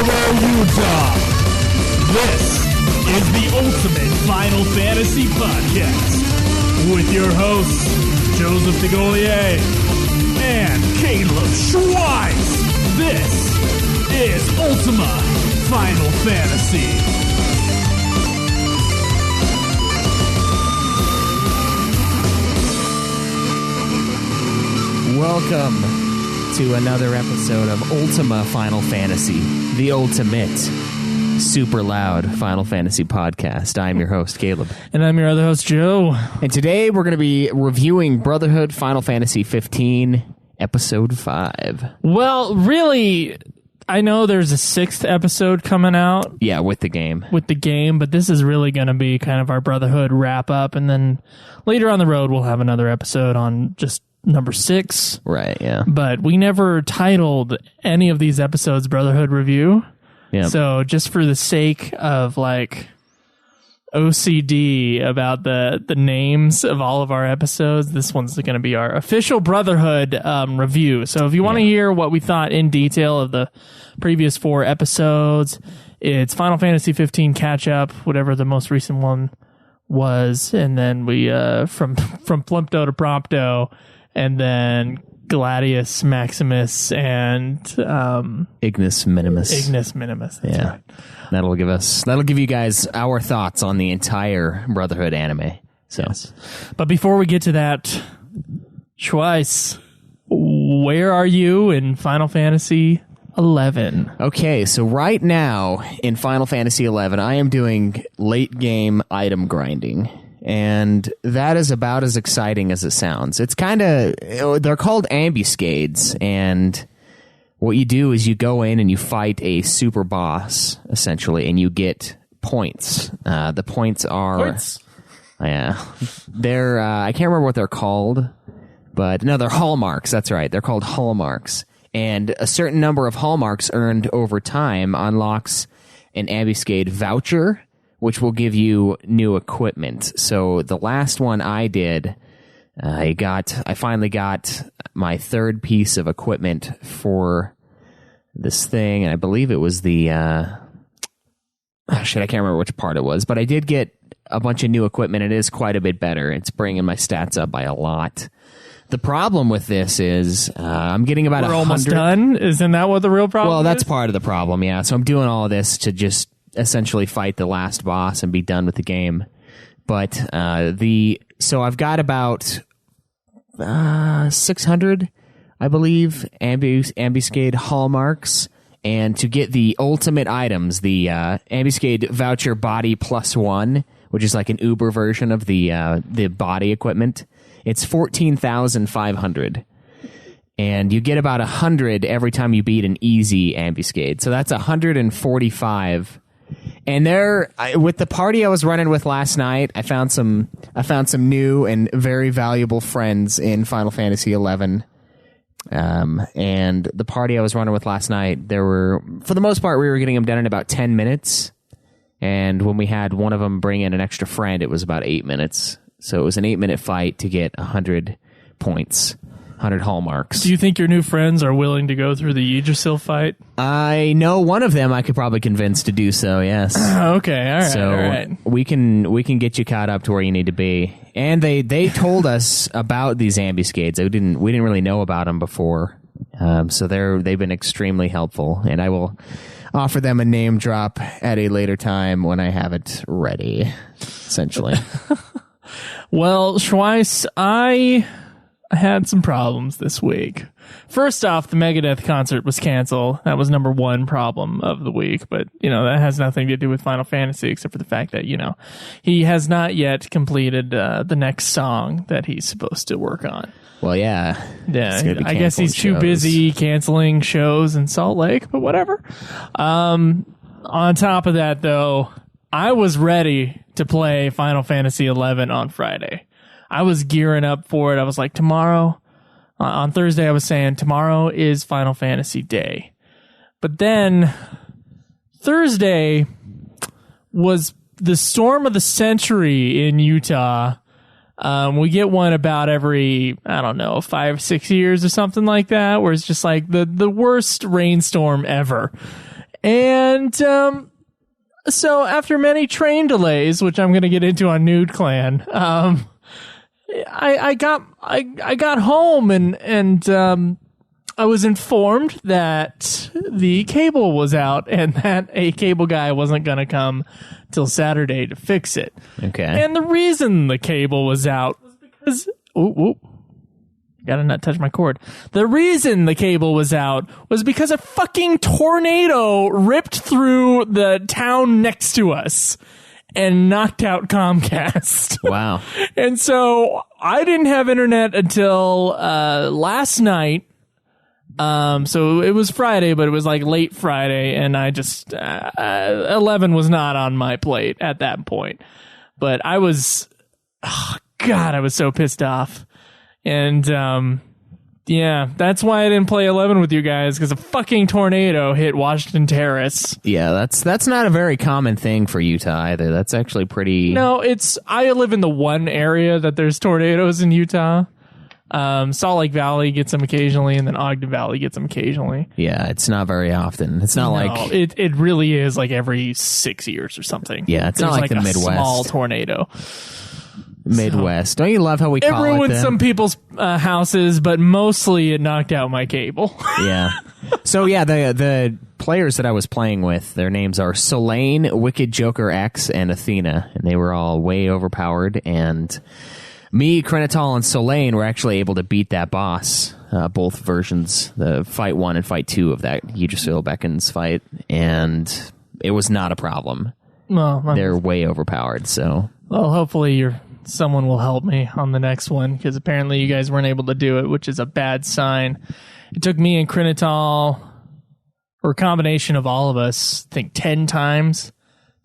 Utah. This is the Ultimate Final Fantasy Podcast with your hosts, Joseph DeGolier and Caleb Schweiss. This is Ultima Final Fantasy. Welcome to another episode of Ultima Final Fantasy, the ultimate, super loud Final Fantasy podcast. I'm your host, Caleb. And I'm your other host, Joe. And today we're going to be reviewing Brotherhood Final Fantasy 15, Episode 5. Well, really, I know there's a 6th episode coming out. Yeah, with the game. But this is really going to be kind of our Brotherhood wrap-up, and then later on the road we'll have another episode on just number 6. Right, yeah. But we never titled any of these episodes Brotherhood Review. Yeah. So just for the sake of like OCD about the names of all of our episodes, this one's going to be our official Brotherhood review. So if you want to hear what we thought in detail of the previous 4 episodes, it's Final Fantasy 15 catch up, whatever the most recent one was, and then we from Flimpto to Prompto, and then Gladius Maximus and Ignis Minimus. Ignis Minimus. That's right. That'll give you guys our thoughts on the entire Brotherhood anime. So, yes. But before we get to that, Schweiss, where are you in Final Fantasy 11? Okay, so right now in Final Fantasy 11, I am doing late game item grinding. And that is about as exciting as it sounds. It's kind of, they're called ambuscades, and what you do is you go in and you fight a super boss, essentially, and you get points. The points are... Points? Yeah. They're, I can't remember what they're called, but no, they're hallmarks. That's right. They're called hallmarks. And a certain number of hallmarks earned over time unlocks an ambuscade voucher, which will give you new equipment. So the last one I did, I finally got my 3rd piece of equipment for this thing, and I believe it was the, I can't remember which part it was, but I did get a bunch of new equipment. It is quite a bit better. It's bringing my stats up by a lot. The problem with this is I'm getting about 100. We're almost done? Isn't that what the real problem is? Well, that's part of the problem, yeah. So I'm doing all of this to just essentially fight the last boss and be done with the game. But so I've got about 600, I believe, ambuscade hallmarks. And to get the ultimate items, the ambuscade voucher body +1, which is like an Uber version of the body equipment, it's 14,500. And you get about 100 every time you beat an easy ambuscade. So that's 145. And with the party I was running with last night, I found some new and very valuable friends in Final Fantasy 11. And the party I was running with last night, for the most part, we were getting them done in about 10 minutes. And when we had one of them bring in an extra friend, it was about 8 minutes. So it was an 8-minute fight to get 100 points. 100 hallmarks. Do you think your new friends are willing to go through the Yggdrasil fight? I know one of them I could probably convince to do so, yes. Okay, all right, so all right. We can get you caught up to where you need to be. And they told us about these ambuscades. We didn't really know about them before. So they've been extremely helpful, and I will offer them a name drop at a later time when I have it ready, essentially. Well, Schweiss, I had some problems this week. First off, the Megadeth concert was canceled. That was number 1 problem of the week, but, that has nothing to do with Final Fantasy except for the fact that, he has not yet completed the next song that he's supposed to work on. Well, yeah. Yeah, I guess he's too busy canceling shows in Salt Lake, but whatever. On top of that, though, I was ready to play Final Fantasy 11 on Friday. I was gearing up for it. I was like, tomorrow, on Thursday, I was saying tomorrow is Final Fantasy Day. But then Thursday was the storm of the century in Utah. We get one about every, 5-6 years or something like that, where it's just like the worst rainstorm ever. And so after many train delays, which I'm going to get into on Nude Clan, I got home and I was informed that the cable was out and that a cable guy wasn't going to come till Saturday to fix it. Okay. And the reason the cable was out was because... Gotta not touch my cord. The reason the cable was out was because a fucking tornado ripped through the town next to us and knocked out Comcast. Wow. And so I didn't have internet until last night. So it was Friday, but it was like late Friday, and I just 11 was not on my plate at that point. But I was, I was so pissed off. And, yeah, that's why I didn't play 11 with you guys, because a fucking tornado hit Washington Terrace. Yeah, that's not a very common thing for Utah either. That's actually pretty... No, I live in the one area that there's tornadoes in Utah. Salt Lake Valley gets them occasionally, and then Ogden Valley gets them occasionally. Yeah, it's not very often. It's not like... It really is like every 6 years or something. Yeah, it's not like the Midwest. Small tornado. Midwest. Don't you love how we call it? It ruined some people's houses, but mostly it knocked out my cable. Yeah. So yeah, the players that I was playing with, their names are Solane, Wicked Joker X, and Athena, and they were all way overpowered. And me, Krenital, and Solane were actually able to beat that boss, both versions, the Fight 1 and Fight 2 of that Yggdrasil Beckons fight, and it was not a problem. Well, they're way overpowered. So well, hopefully someone will help me on the next one, because apparently you guys weren't able to do it, which is a bad sign. It took me and Krenital, or a combination of all of us, I think 10 times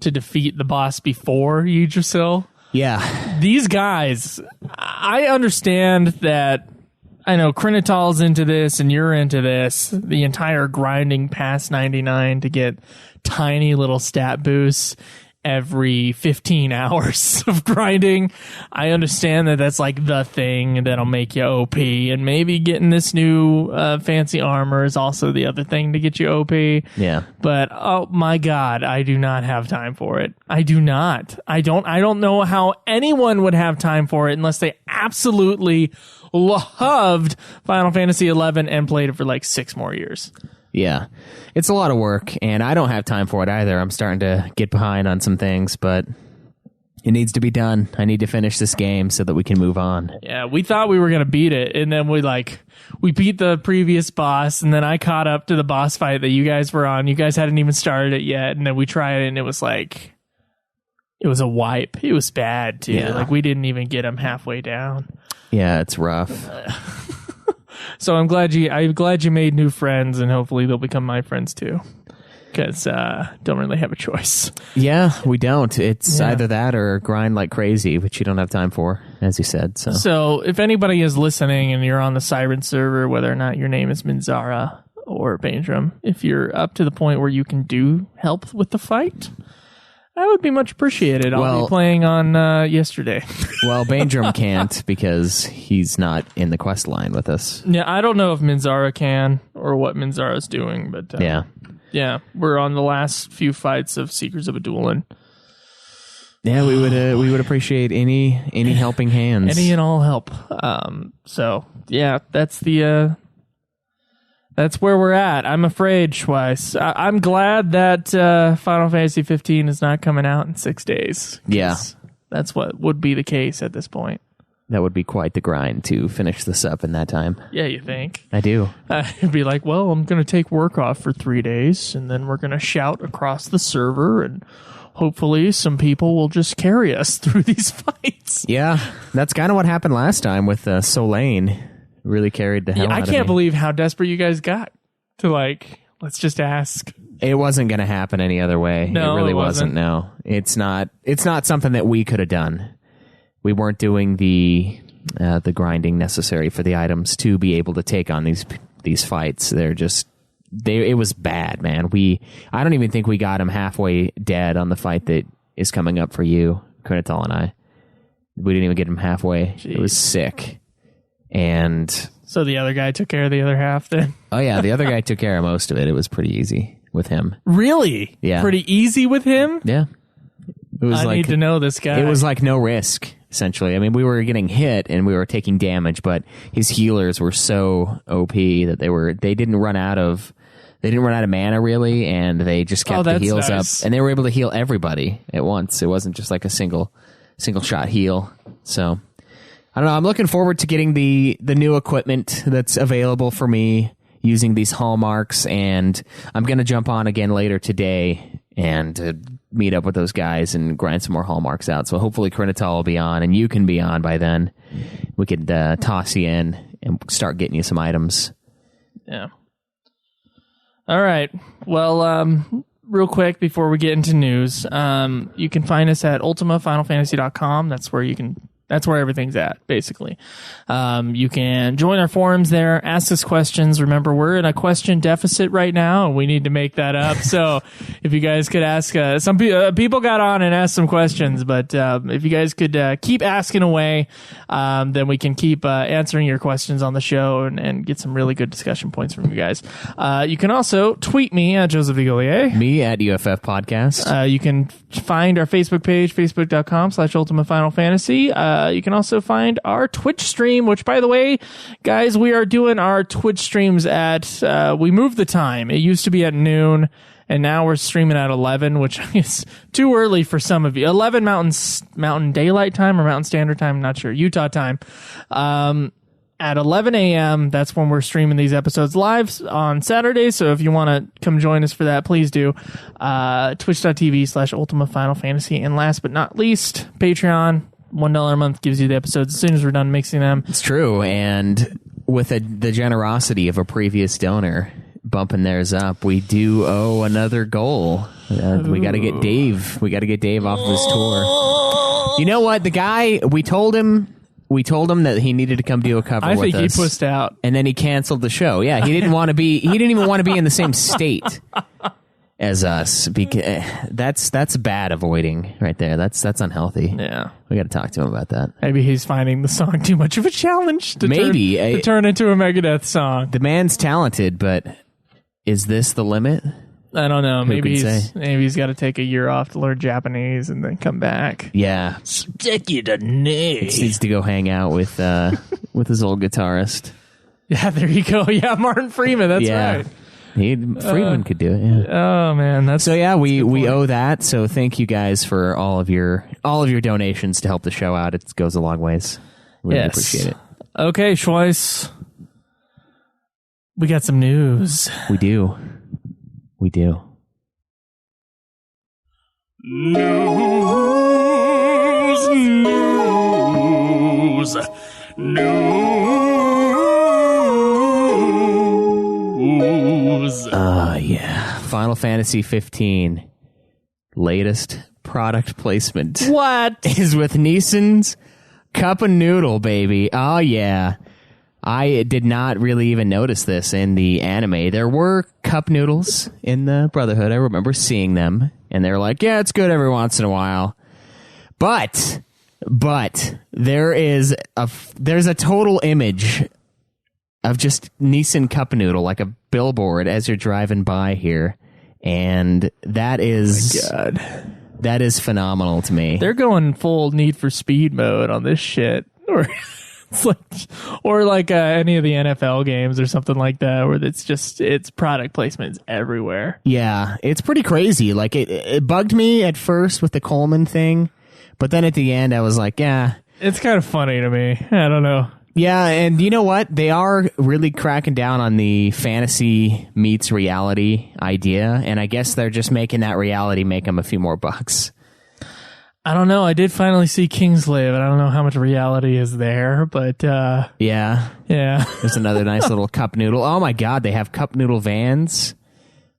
to defeat the boss before Yggdrasil. Yeah. These guys, I understand that, I know Krenital's into this and you're into this, the entire grinding past 99 to get tiny little stat boosts every 15 hours of grinding. I understand that that's like the thing that'll make you OP, and maybe getting this new fancy armor is also the other thing to get you OP. Yeah. But oh my god, I do not have time for it. I do not. I don't know how anyone would have time for it unless they absolutely loved Final Fantasy 11 and played it for like 6 more years. Yeah, it's a lot of work, and I don't have time for it either. I'm starting to get behind on some things, but it needs to be done. I need to finish this game so that we can move on. Yeah, we thought we were going to beat it, and then we beat the previous boss, and then I caught up to the boss fight that you guys were on. You guys hadn't even started it yet, and then we tried it, and it was like... It was a wipe. It was bad, too. Yeah. Like, we didn't even get him halfway down. Yeah, it's rough. So I'm glad you made new friends, and hopefully they'll become my friends too. Because don't really have a choice. Yeah, we don't. It's either that or grind like crazy, which you don't have time for, as you said. So if anybody is listening and you're on the Siren server, whether or not your name is Minzara or Baindrum, if you're up to the point where you can do help with the fight, I would be much appreciated. I'll be playing on yesterday. Well, Baindrum can't because he's not in the quest line with us. Yeah, I don't know if Minzara can or what Minzara's doing, but yeah, we're on the last few fights of Seekers of Adulan. Yeah, we would appreciate any helping hands, any and all help. So yeah, that's the. That's where we're at. I'm afraid, Schweiss. I'm glad that Final Fantasy 15 is not coming out in 6 days. Yeah. That's what would be the case at this point. That would be quite the grind to finish this up in that time. Yeah, you think? I do. It'd be like, well, I'm going to take work off for 3 days, and then we're going to shout across the server, and hopefully some people will just carry us through these fights. Yeah, that's kind of what happened last time with Solane. Really carried the hell out of me. I can't believe how desperate you guys got to, like, let's just ask. It wasn't going to happen any other way. No, it really wasn't. No, it's not something that we could have done. We weren't doing the grinding necessary for the items to be able to take on these fights. It was bad, man. I don't even think we got him halfway dead on the fight that is coming up for you, Krenital and I. We didn't even get him halfway. Jeez. It was sick. And so the other guy took care of the other half then? Oh yeah, the other guy took care of most of it. It was pretty easy. with him. Really? Yeah. Pretty easy with him? Yeah. It was I need to know this guy. It was like no risk, essentially. I mean, we were getting hit and we were taking damage, but his healers were so OP that they didn't run out of mana really, and they just kept the heals up, and they were able to heal everybody at once. It wasn't just like a single shot heal. So I don't know. I'm looking forward to getting the new equipment that's available for me using these hallmarks, and I'm going to jump on again later today and meet up with those guys and grind some more hallmarks out. So hopefully Krinatal will be on, and you can be on by then. We could toss you in and start getting you some items. Yeah. All right. Well, real quick before we get into news, you can find us at ultimafinalfantasy.com. That's where everything's at, basically. You can join our forums there, ask us questions. Remember, we're in a question deficit right now, and we need to make that up. So if you guys could ask, some people got on and asked some questions, but if you guys could keep asking away, then we can keep answering your questions on the show and get some really good discussion points from you guys. You can also tweet me at Joseph Vigolier. Me at UFF Podcast. You can find our Facebook page, facebook.com/ultimatefinalfantasy. You can also find our Twitch stream, which, by the way, guys, we are doing our Twitch streams at, we moved the time. It used to be at noon, and now we're streaming at 11, which is too early for some of you. 11 Mountain Daylight Time or Mountain Standard Time, not sure. Utah time. At 11 a.m., that's when we're streaming these episodes live on Saturday. So if you want to come join us for that, please do. Twitch.tv/Ultima Final Fantasy. And last but not least, Patreon. $1 a month gives you the episodes as soon as we're done mixing them. It's true. And with the generosity of a previous donor bumping theirs up, we do owe another goal. We got to get Dave. We got to get Dave off of his tour. You know what? The guy, we told him that he needed to come do a cover with us. I think he pussed out. And then he canceled the show. Yeah, he didn't want to be, he didn't even want to be in the same state as us, because that's bad avoiding right there. That's unhealthy. Yeah, we got to talk to him about that. Maybe he's finding the song too much of a challenge to turn into a Megadeth song. The man's talented, but is this the limit? I don't know. Maybe he's got to take a year off to learn Japanese and then come back. Yeah, stick you to knee. He needs to go hang out with his old guitarist. Yeah, there you go. Yeah, Martin Freeman. That's right. Freeman could do it. Yeah. Oh man, that's so. Yeah, we owe that. So thank you guys for all of your donations to help the show out. It goes a long ways. Really appreciate it. Okay, Schweiss, we got some news. We do. News. Yeah. Final Fantasy 15 latest product placement. What? Is with Nissan's Cup of Noodle, baby. Oh yeah. I did not really even notice this in the anime. There were cup noodles in the Brotherhood. I remember seeing them, and they were like, yeah, it's good every once in a while. But there's a total image of just Nissan Cup Noodle, like a billboard as you're driving by here. And that is... Oh my God. That is phenomenal to me. They're going full Need for Speed mode on this shit. Or like any of the NFL games or something like that, where it's product placements everywhere. Yeah, it's pretty crazy. Like it bugged me at first with the Coleman thing, but then at the end I was like, yeah. It's kind of funny to me. I don't know. Yeah, and you know what? They are really cracking down on the fantasy meets reality idea, and I guess they're just making that reality make them a few more bucks. I don't know. I did finally see Kingsglaive, and I don't know how much reality is there, but yeah. There's another nice little cup noodle. Oh my God, they have cup noodle vans.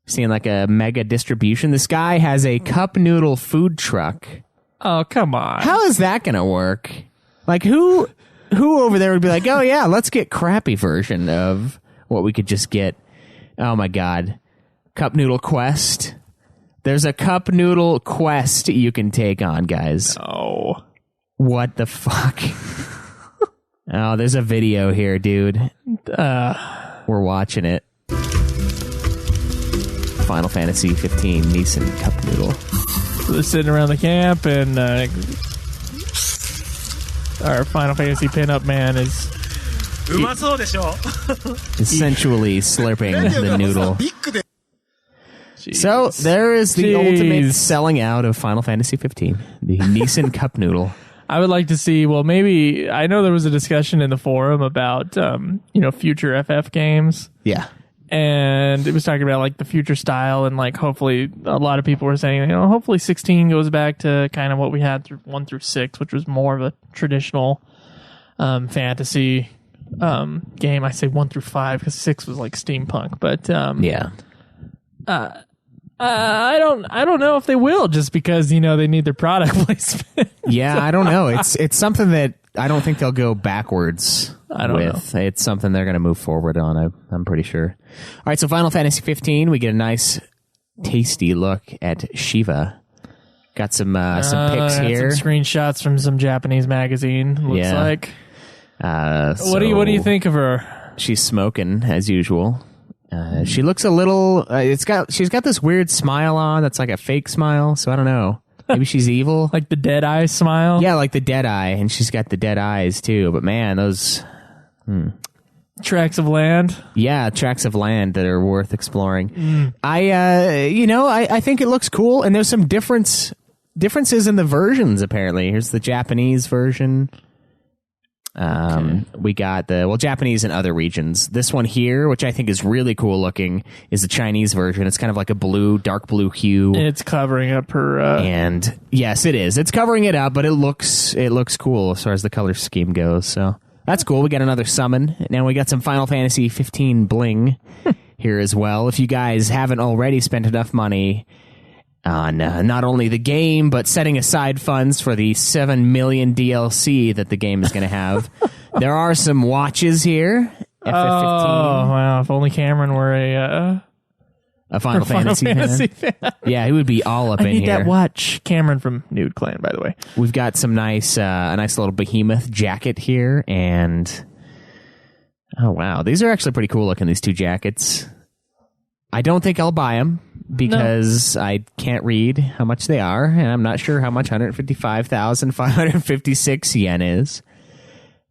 Seeing like a mega distribution. This guy has a cup noodle food truck. Oh, come on. How is that going to work? Like who over there would be like, oh yeah, let's get crappy version of what we could just get. Oh my God. Cup noodle quest. There's a cup noodle quest you can take on, guys. Oh. What the fuck? Oh, there's a video here, dude. We're watching it. Final Fantasy 15 Nissan Cup Noodle. So they're sitting around the camp, and our Final Fantasy pinup man is essentially slurping the noodle. Jeez. So there is the ultimate selling out of Final Fantasy 15, the Nissan Cup Noodle. I would like to see, well, maybe, I know there was a discussion in the forum about, future FF games. Yeah. And it was talking about, like, the future style, and, like, hopefully, a lot of people were saying, hopefully 16 goes back to kind of what we had through 1 through 6, which was more of a traditional fantasy game. I say 1 through 5 because 6 was, like, steampunk. But, yeah. I don't know if they will, just because they need their product placement. Yeah, I don't know. It's something that I don't think they'll go backwards. I don't know. It's something they're going to move forward on. I'm pretty sure. All right, so Final Fantasy 15, we get a nice, tasty look at Shiva. Got some pics here, some screenshots from some Japanese magazine. Looks like. What do you think of her? She's smoking as usual. She looks a little. She's got this weird smile on that's like a fake smile. So I don't know. Maybe she's evil, like the dead eye smile. Yeah, like the dead eye, and she's got the dead eyes too. But man, those tracts of land. Yeah, tracts of land that are worth exploring. I think it looks cool, and there's some differences in the versions. Apparently, here's the Japanese version. We got Japanese in other regions. This one here, which I think is really cool looking, is the Chinese version. It's kind of like a dark blue hue. It's covering up her. And yes, it is. It's covering it up, but it looks cool as far as the color scheme goes. So that's cool. We got another summon. Now we got some Final Fantasy 15 bling here as well. If you guys haven't already spent enough money on not only the game, but setting aside funds for the 7 million DLC that the game is going to have. There are some watches here. FF15. Oh, wow. If only Cameron were a Final Fantasy fan. Yeah, he would be all up in here. I need that watch. Cameron from Nude Clan, by the way. We've got some a nice little behemoth jacket here, and oh, wow. These are actually pretty cool looking, these two jackets. I don't think I'll buy them, because I can't read how much they are, and I'm not sure how much 155,556 yen is.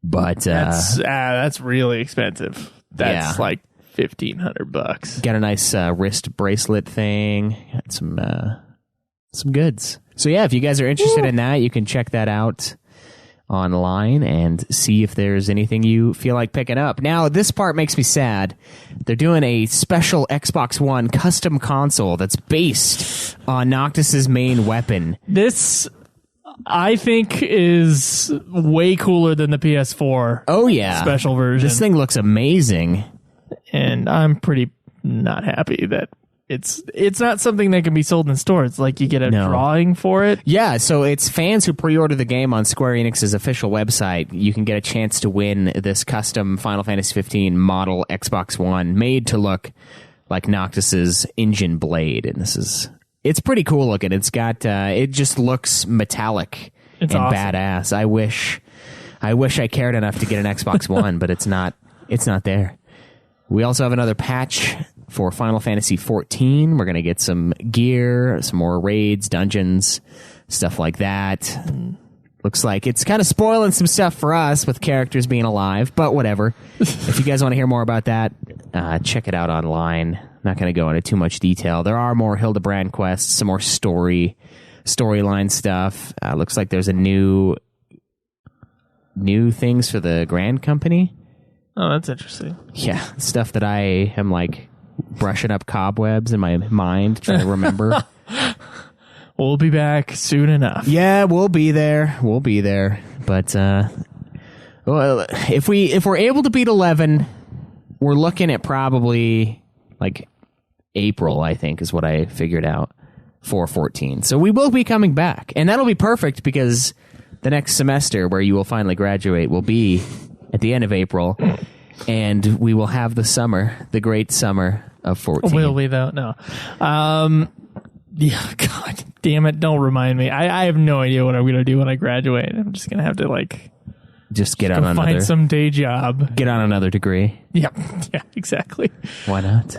But that's really expensive. That's like $1,500. Got a nice wrist bracelet thing. Got some goods. So yeah, if you guys are interested in that, you can check that out online and see if there's anything you feel like picking up. Now, this part makes me sad. They're doing a special Xbox One custom console that's based on Noctis's main weapon. This, I think, is way cooler than the PS4. Oh, yeah. Special version. This thing looks amazing. And I'm pretty not happy that it's not something that can be sold in stores. Like, you get a drawing for it. Yeah, so it's fans who pre-order the game on Square Enix's official website. You can get a chance to win this custom Final Fantasy 15 model Xbox One made to look like Noctis's engine blade. And it's pretty cool looking. It's got it just looks metallic and awesome. Badass. I wish I cared enough to get an Xbox One, but it's not there. We also have another patch for Final Fantasy 14. We're going to get some gear, some more raids, dungeons, stuff like that. Looks like it's kind of spoiling some stuff for us with characters being alive, but whatever. If you guys want to hear more about that, check it out online. Not going to go into too much detail. There are more Hildebrand quests, some more storyline stuff. Looks like there's a new things for the Grand Company. Oh, that's interesting. Yeah, stuff that I am like brushing up cobwebs in my mind, trying to remember. We'll be back soon enough. Yeah, we'll be there. But if we're able to beat 11, we're looking at probably like April, I think, is what I figured out for 14. So we will be coming back, and that'll be perfect because the next semester, where you will finally graduate, will be at the end of April, and we will have the great summer of 14. Will we, though? No. Yeah, God damn it, don't remind me. I have no idea what I'm going to do when I graduate. I'm just going to have to, find some day job. Get on another degree. Yeah, exactly. Why not?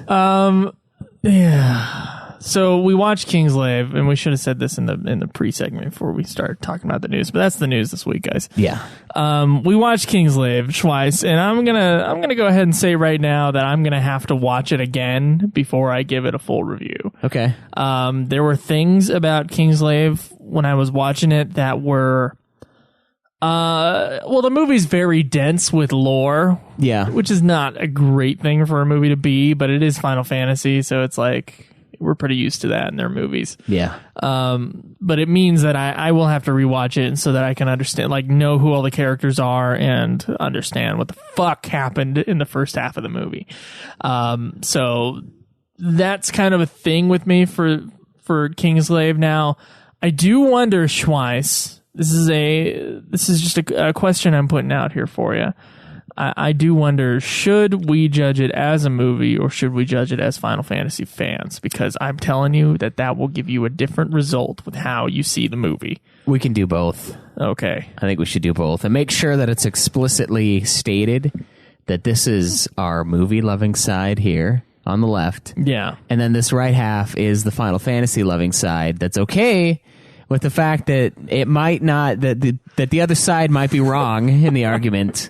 Yeah. So we watched Kingsglaive, and we should have said this in the pre-segment before we start talking about the news. But that's the news this week, guys. Yeah. We watched Kingsglaive twice, and I'm gonna go ahead and say right now that I'm gonna have to watch it again before I give it a full review. Okay. There were things about Kingsglaive when I was watching it that were. Well, the movie's very dense with lore. Yeah. Which is not a great thing for a movie to be, but it is Final Fantasy, so it's like we're pretty used to that in their movies. Yeah. But it means that I will have to rewatch it so that I can understand, like, know who all the characters are and understand what the fuck happened in the first half of the movie. So that's kind of a thing with me for Kingsglaive. Now, I do wonder, Schweiss. This is just a question I'm putting out here for you. I do wonder, should we judge it as a movie or should we judge it as Final Fantasy fans? Because I'm telling you that will give you a different result with how you see the movie. We can do both. Okay. I think we should do both. And make sure that it's explicitly stated that this is our movie-loving side here on the left. Yeah. And then this right half is the Final Fantasy-loving side that's okay with the fact that it might not, that the other side might be wrong in the argument.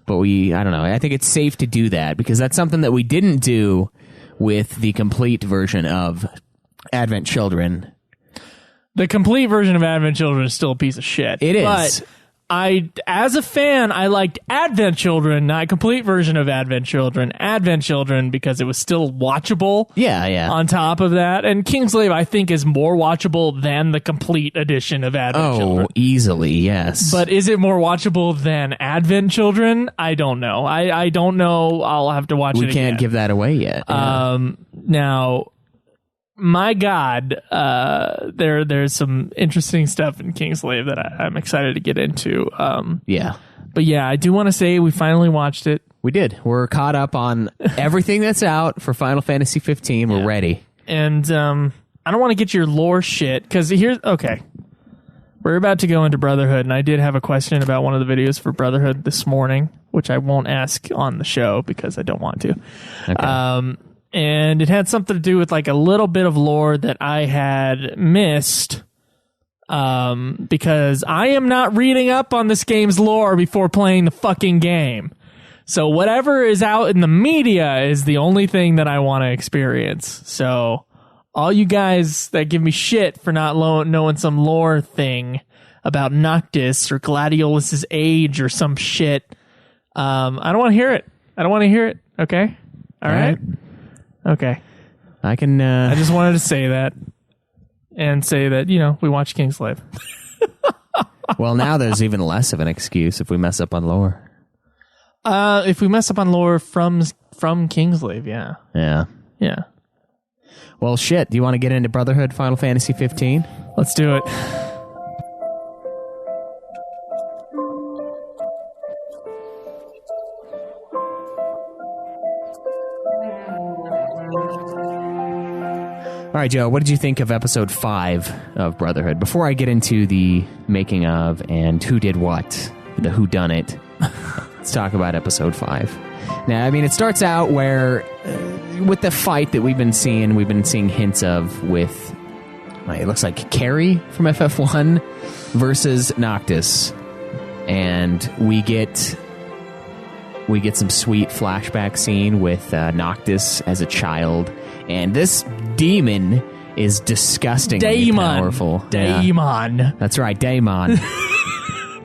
But I don't know. I think it's safe to do that because that's something that we didn't do with the complete version of Advent Children. The complete version of Advent Children is still a piece of shit. It is. But as a fan, I liked Advent Children, not a complete version of Advent Children, because it was still watchable. Yeah. On top of that, and Kingsglaive, I think, is more watchable than the complete edition of Advent Children. Oh, easily, yes. But is it more watchable than Advent Children? I don't know. I don't know. I'll have to watch it again. We can't give that away yet. Yeah. Now, my God, there's some interesting stuff in Kingsglaive that I'm excited to get into. Yeah. But yeah, I do want to say we finally watched it. We did. We're caught up on everything that's out for Final Fantasy 15. We're ready. And I don't want to get your lore shit, because okay. We're about to go into Brotherhood, and I did have a question about one of the videos for Brotherhood this morning, which I won't ask on the show because I don't want to. Okay. And it had something to do with like a little bit of lore that I had missed, because I am not reading up on this game's lore before playing the fucking game. So whatever is out in the media is the only thing that I want to experience. So all you guys that give me shit for not knowing some lore thing about Noctis or Gladiolus's age or some shit, I don't want to hear it. Okay? All right? Okay. I can... I just wanted to say that. And say that, we watched Kingsglaive. Well, now there's even less of an excuse if we mess up on lore. If we mess up on lore from Kingsglaive, yeah. Yeah. Yeah. Well, shit. Do you want to get into Brotherhood Final Fantasy 15? Let's do it. All right, Joe, what did you think of episode 5 of Brotherhood? Before I get into the making of and who did what, the whodunit, let's talk about episode 5. Now, I mean, it starts out where, with the fight that we've been seeing hints of with, it looks like Carrie from FF1 versus Noctis. And we get some sweet flashback scene with Noctis as a child. And this demon is disgustingly powerful. Daemon. Yeah. That's right, Daemon.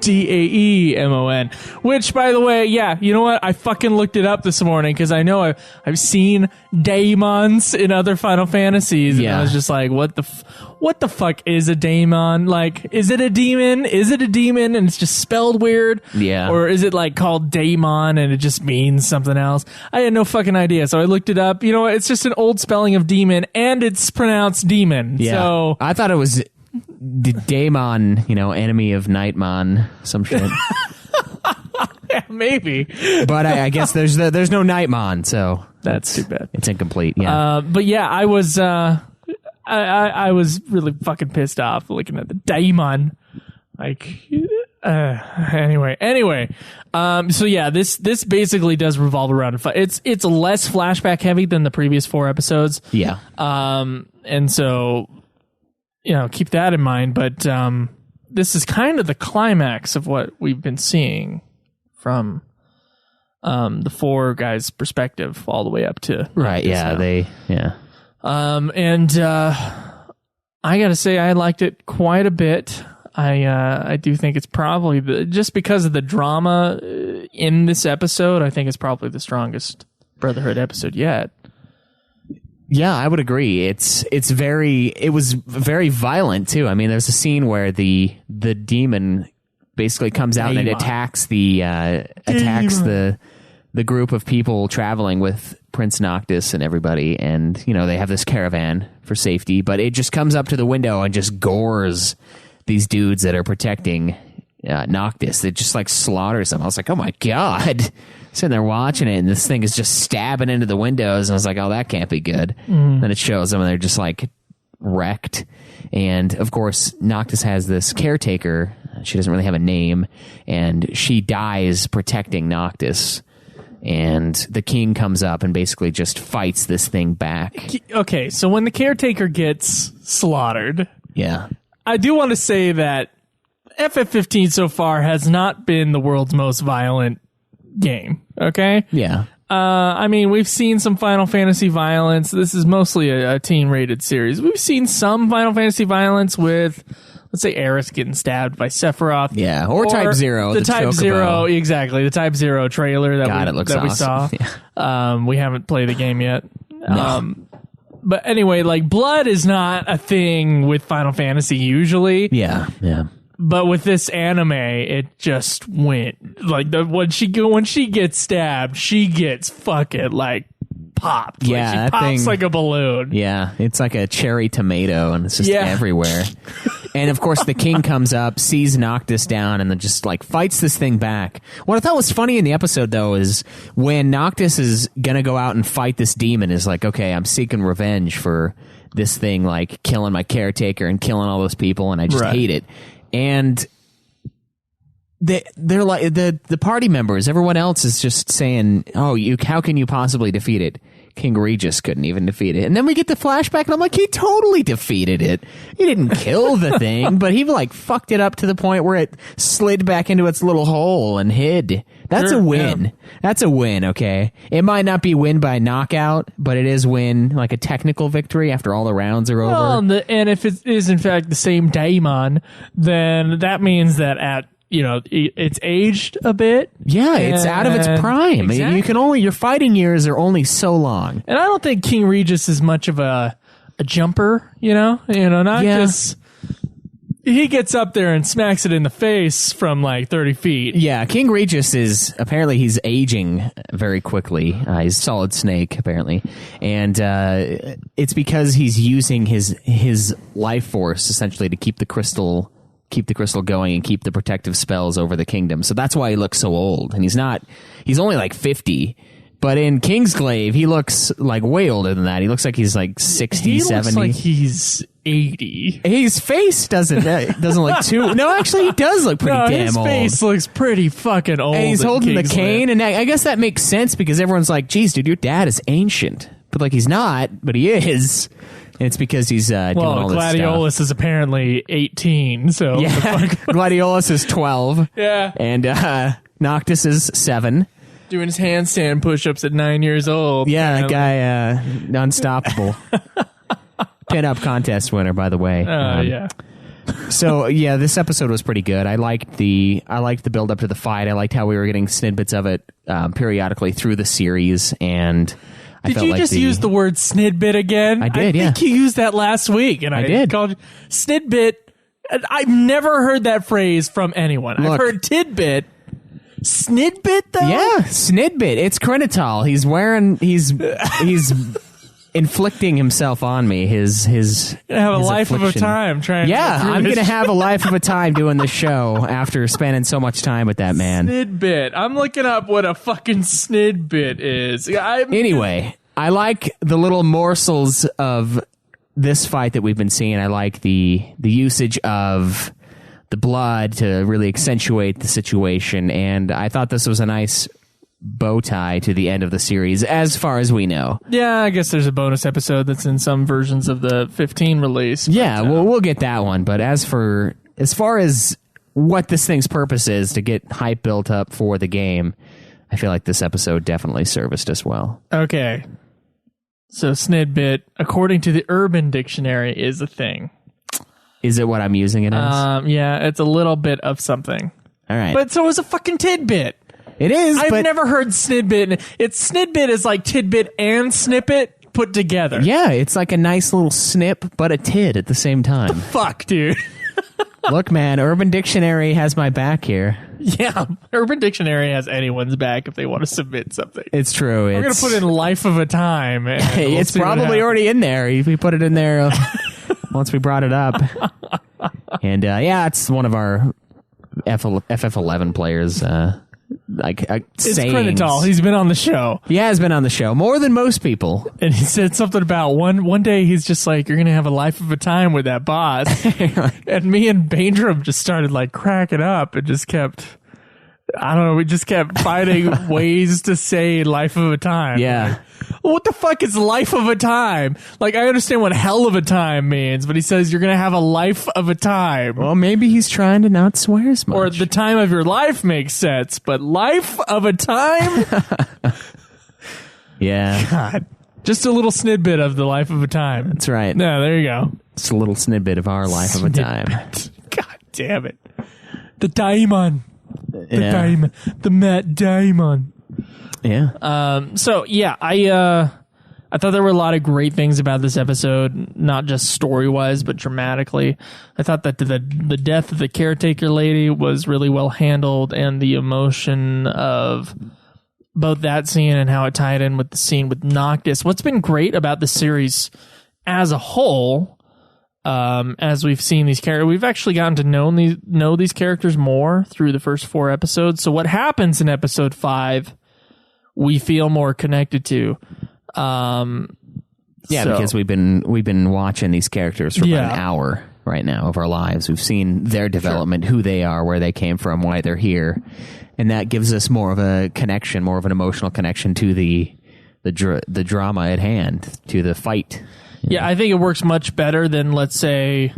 Daemon. Which, by the way, yeah, you know what? I fucking looked it up this morning because I know I've seen daemons in other Final Fantasies. And I was just like, what the fuck is a daemon? Like, is it a demon? Is it a demon and it's just spelled weird? Yeah. Or is it like called daemon and it just means something else? I had no fucking idea. So I looked it up. You know what? It's just an old spelling of demon and it's pronounced demon. Yeah. So I thought it was Daemon, enemy of Nightmon, some shit. Yeah, maybe. But I guess there's no Nightmon, so that's too bad. It's incomplete. Yeah. But yeah, I was I was really fucking pissed off looking at the Daemon. Like, Anyway. So yeah, this basically does revolve around a fight. It's less flashback heavy than the previous 4 episodes. Yeah. And so, keep that in mind. But this is kind of the climax of what we've been seeing from the 4 guys' perspective all the way up to right. Yeah. And I gotta say, I liked it quite a bit. I do think it's probably just because of the drama in this episode. I think it's probably the strongest Brotherhood episode yet. Yeah, I would agree. It was very violent too. I mean, there's a scene where the demon basically comes out and it attacks the group of people traveling with Prince Noctis and everybody, and they have this caravan for safety, but it just comes up to the window and just gores these dudes that are protecting Noctis. It just like slaughters them. I was like, oh my god. Sitting there watching it, and this thing is just stabbing into the windows, and I was like, oh, that can't be good. Then it shows them, and they're just like wrecked. And of course, Noctis has this caretaker. She doesn't really have a name, and she dies protecting Noctis. And the king comes up and basically just fights this thing back. Okay, so when the caretaker gets slaughtered, yeah, I do want to say that FF15 so far has not been the world's most violent game. Okay? Yeah. I mean, we've seen some Final Fantasy violence. This is mostly a teen-rated series. We've seen some Final Fantasy violence with, let's say, Aerith getting stabbed by Sephiroth. Yeah, or Type Zero. The Type Chocobo. Zero, exactly. The Type Zero trailer that we saw. Yeah. We haven't played the game yet. No. But anyway, like, blood is not a thing with Final Fantasy usually. Yeah. But with this anime, it just went like when she gets stabbed, she gets fucking like popped. Yeah, like, she pops like a balloon. Yeah, it's like a cherry tomato, and it's just everywhere. And of course, the king comes up, sees Noctis down, and then just like fights this thing back. What I thought was funny in the episode, though, is when Noctis is gonna go out and fight this demon, is like, okay, I'm seeking revenge for this thing, like killing my caretaker and killing all those people, and I just hate it. And they're like the party members, everyone else is just saying, "Oh, how can you possibly defeat it?" King Regis couldn't even defeat it. And then we get the flashback, and I'm like, he totally defeated it. He didn't kill the thing, but he like fucked it up to the point where it slid back into its little hole and hid. That's a win. Yeah. That's a win, okay? It might not be win by knockout, but it is win, like a technical victory after all the rounds are over. Well, and if it is in fact the same daemon, then that means that it's aged a bit. Yeah, it's out of its prime. Exactly. Your fighting years are only so long. And I don't think King Regis is much of a jumper, just he gets up there and smacks it in the face from like 30 feet. Yeah, King Regis he's aging very quickly. He's Solid Snake, apparently. And it's because he's using his life force, essentially, to keep the crystal going and keep the protective spells over the kingdom. So that's why he looks so old. And he's only like 50. But in Kingsglaive, he looks like way older than that. He looks like he's like 60, he 70. Looks like he's 80. His face doesn't look too... No, actually, he does look pretty damn old. His face looks pretty fucking old. And he's holding the cane, and I guess that makes sense because everyone's like, geez, dude, your dad is ancient. But like, he's not, but he is. And it's because he's doing all this Gladiolus stuff. is apparently 18, so... Yeah, Gladiolus is 12. Yeah. And Noctis is 7. Doing his handstand push-ups at 9 years old. Yeah, that guy, unstoppable. Pin-up contest winner, by the way. Yeah. So yeah, this episode was pretty good. I liked the build up to the fight. I liked how we were getting snippets of it periodically through the series. And did you just use the word snidbit again? I did. I think you used that last week, and I did. Called snidbit. I've never heard that phrase from anyone. Look, I've heard tidbit. Snidbit though? Yeah, snidbit. It's Crenitol. He's inflicting himself on me. His have a life of a time trying. Yeah, I'm gonna have a life of a time doing this show after spending so much time with that man. Snidbit. I'm looking up what a fucking snidbit is. Anyway, I like the little morsels of this fight that we've been seeing. I like the usage of blood to really accentuate the situation. And I thought this was a nice bow tie to the end of the series, as far as we know. Yeah, I guess there's a bonus episode that's in some versions of the 15 release. Yeah, we'll get that one. But as far as what this thing's purpose is, to get hype built up for the game, I feel like this episode definitely serviced us well. Okay. So Snidbit, according to the Urban Dictionary, is a thing. Is it what I'm using it as? Yeah, it's a little bit of something. All right. But so is a fucking tidbit. It is, I've never heard Snidbit. Snidbit is like tidbit and snippet put together. Yeah, it's like a nice little snip, but a tid at the same time. Fuck, dude. Look, man, Urban Dictionary has my back here. Yeah, Urban Dictionary has anyone's back if they want to submit something. It's true. We're going to put in life of a time. And we'll it's probably already in there. We put it in there once we brought it up. And yeah, it's one of our FF11 players. It's Crenitol. He's been on the show. He has been on the show more than most people. And he said something about one day he's just like, you're gonna have a life of a time with that boss. And me and Baindrum just started like cracking up and just kept, I don't know, we just kept finding ways to say life of a time. Yeah. Like, what the fuck is life of a time? Like, I understand what hell of a time means, but he says you're going to have a life of a time. Well, maybe he's trying to not swear as much. Or the time of your life makes sense, but life of a time? Yeah. God. Just a little snidbit of the life of a time. That's right. No, there you go. It's a little snidbit of our life of a time. God damn it. The Daimon. Yeah. Daimon. The Matt Daimon. Yeah. So yeah, I thought there were a lot of great things about this episode, not just story wise, but dramatically. I thought that the death of the caretaker lady was really well handled, and the emotion of both that scene and how it tied in with the scene with Noctis. What's been great about the series as a whole, as we've seen these characters, we've actually gotten to know these characters more through the first 4 episodes. So what happens in episode 5, we feel more connected to. Because we've been watching these characters for about an hour right now of our lives. We've seen their development, who they are, where they came from, why they're here, and that gives us more of a connection, more of an emotional connection to the drama at hand, to the fight. Yeah, I think it works much better than, let's say,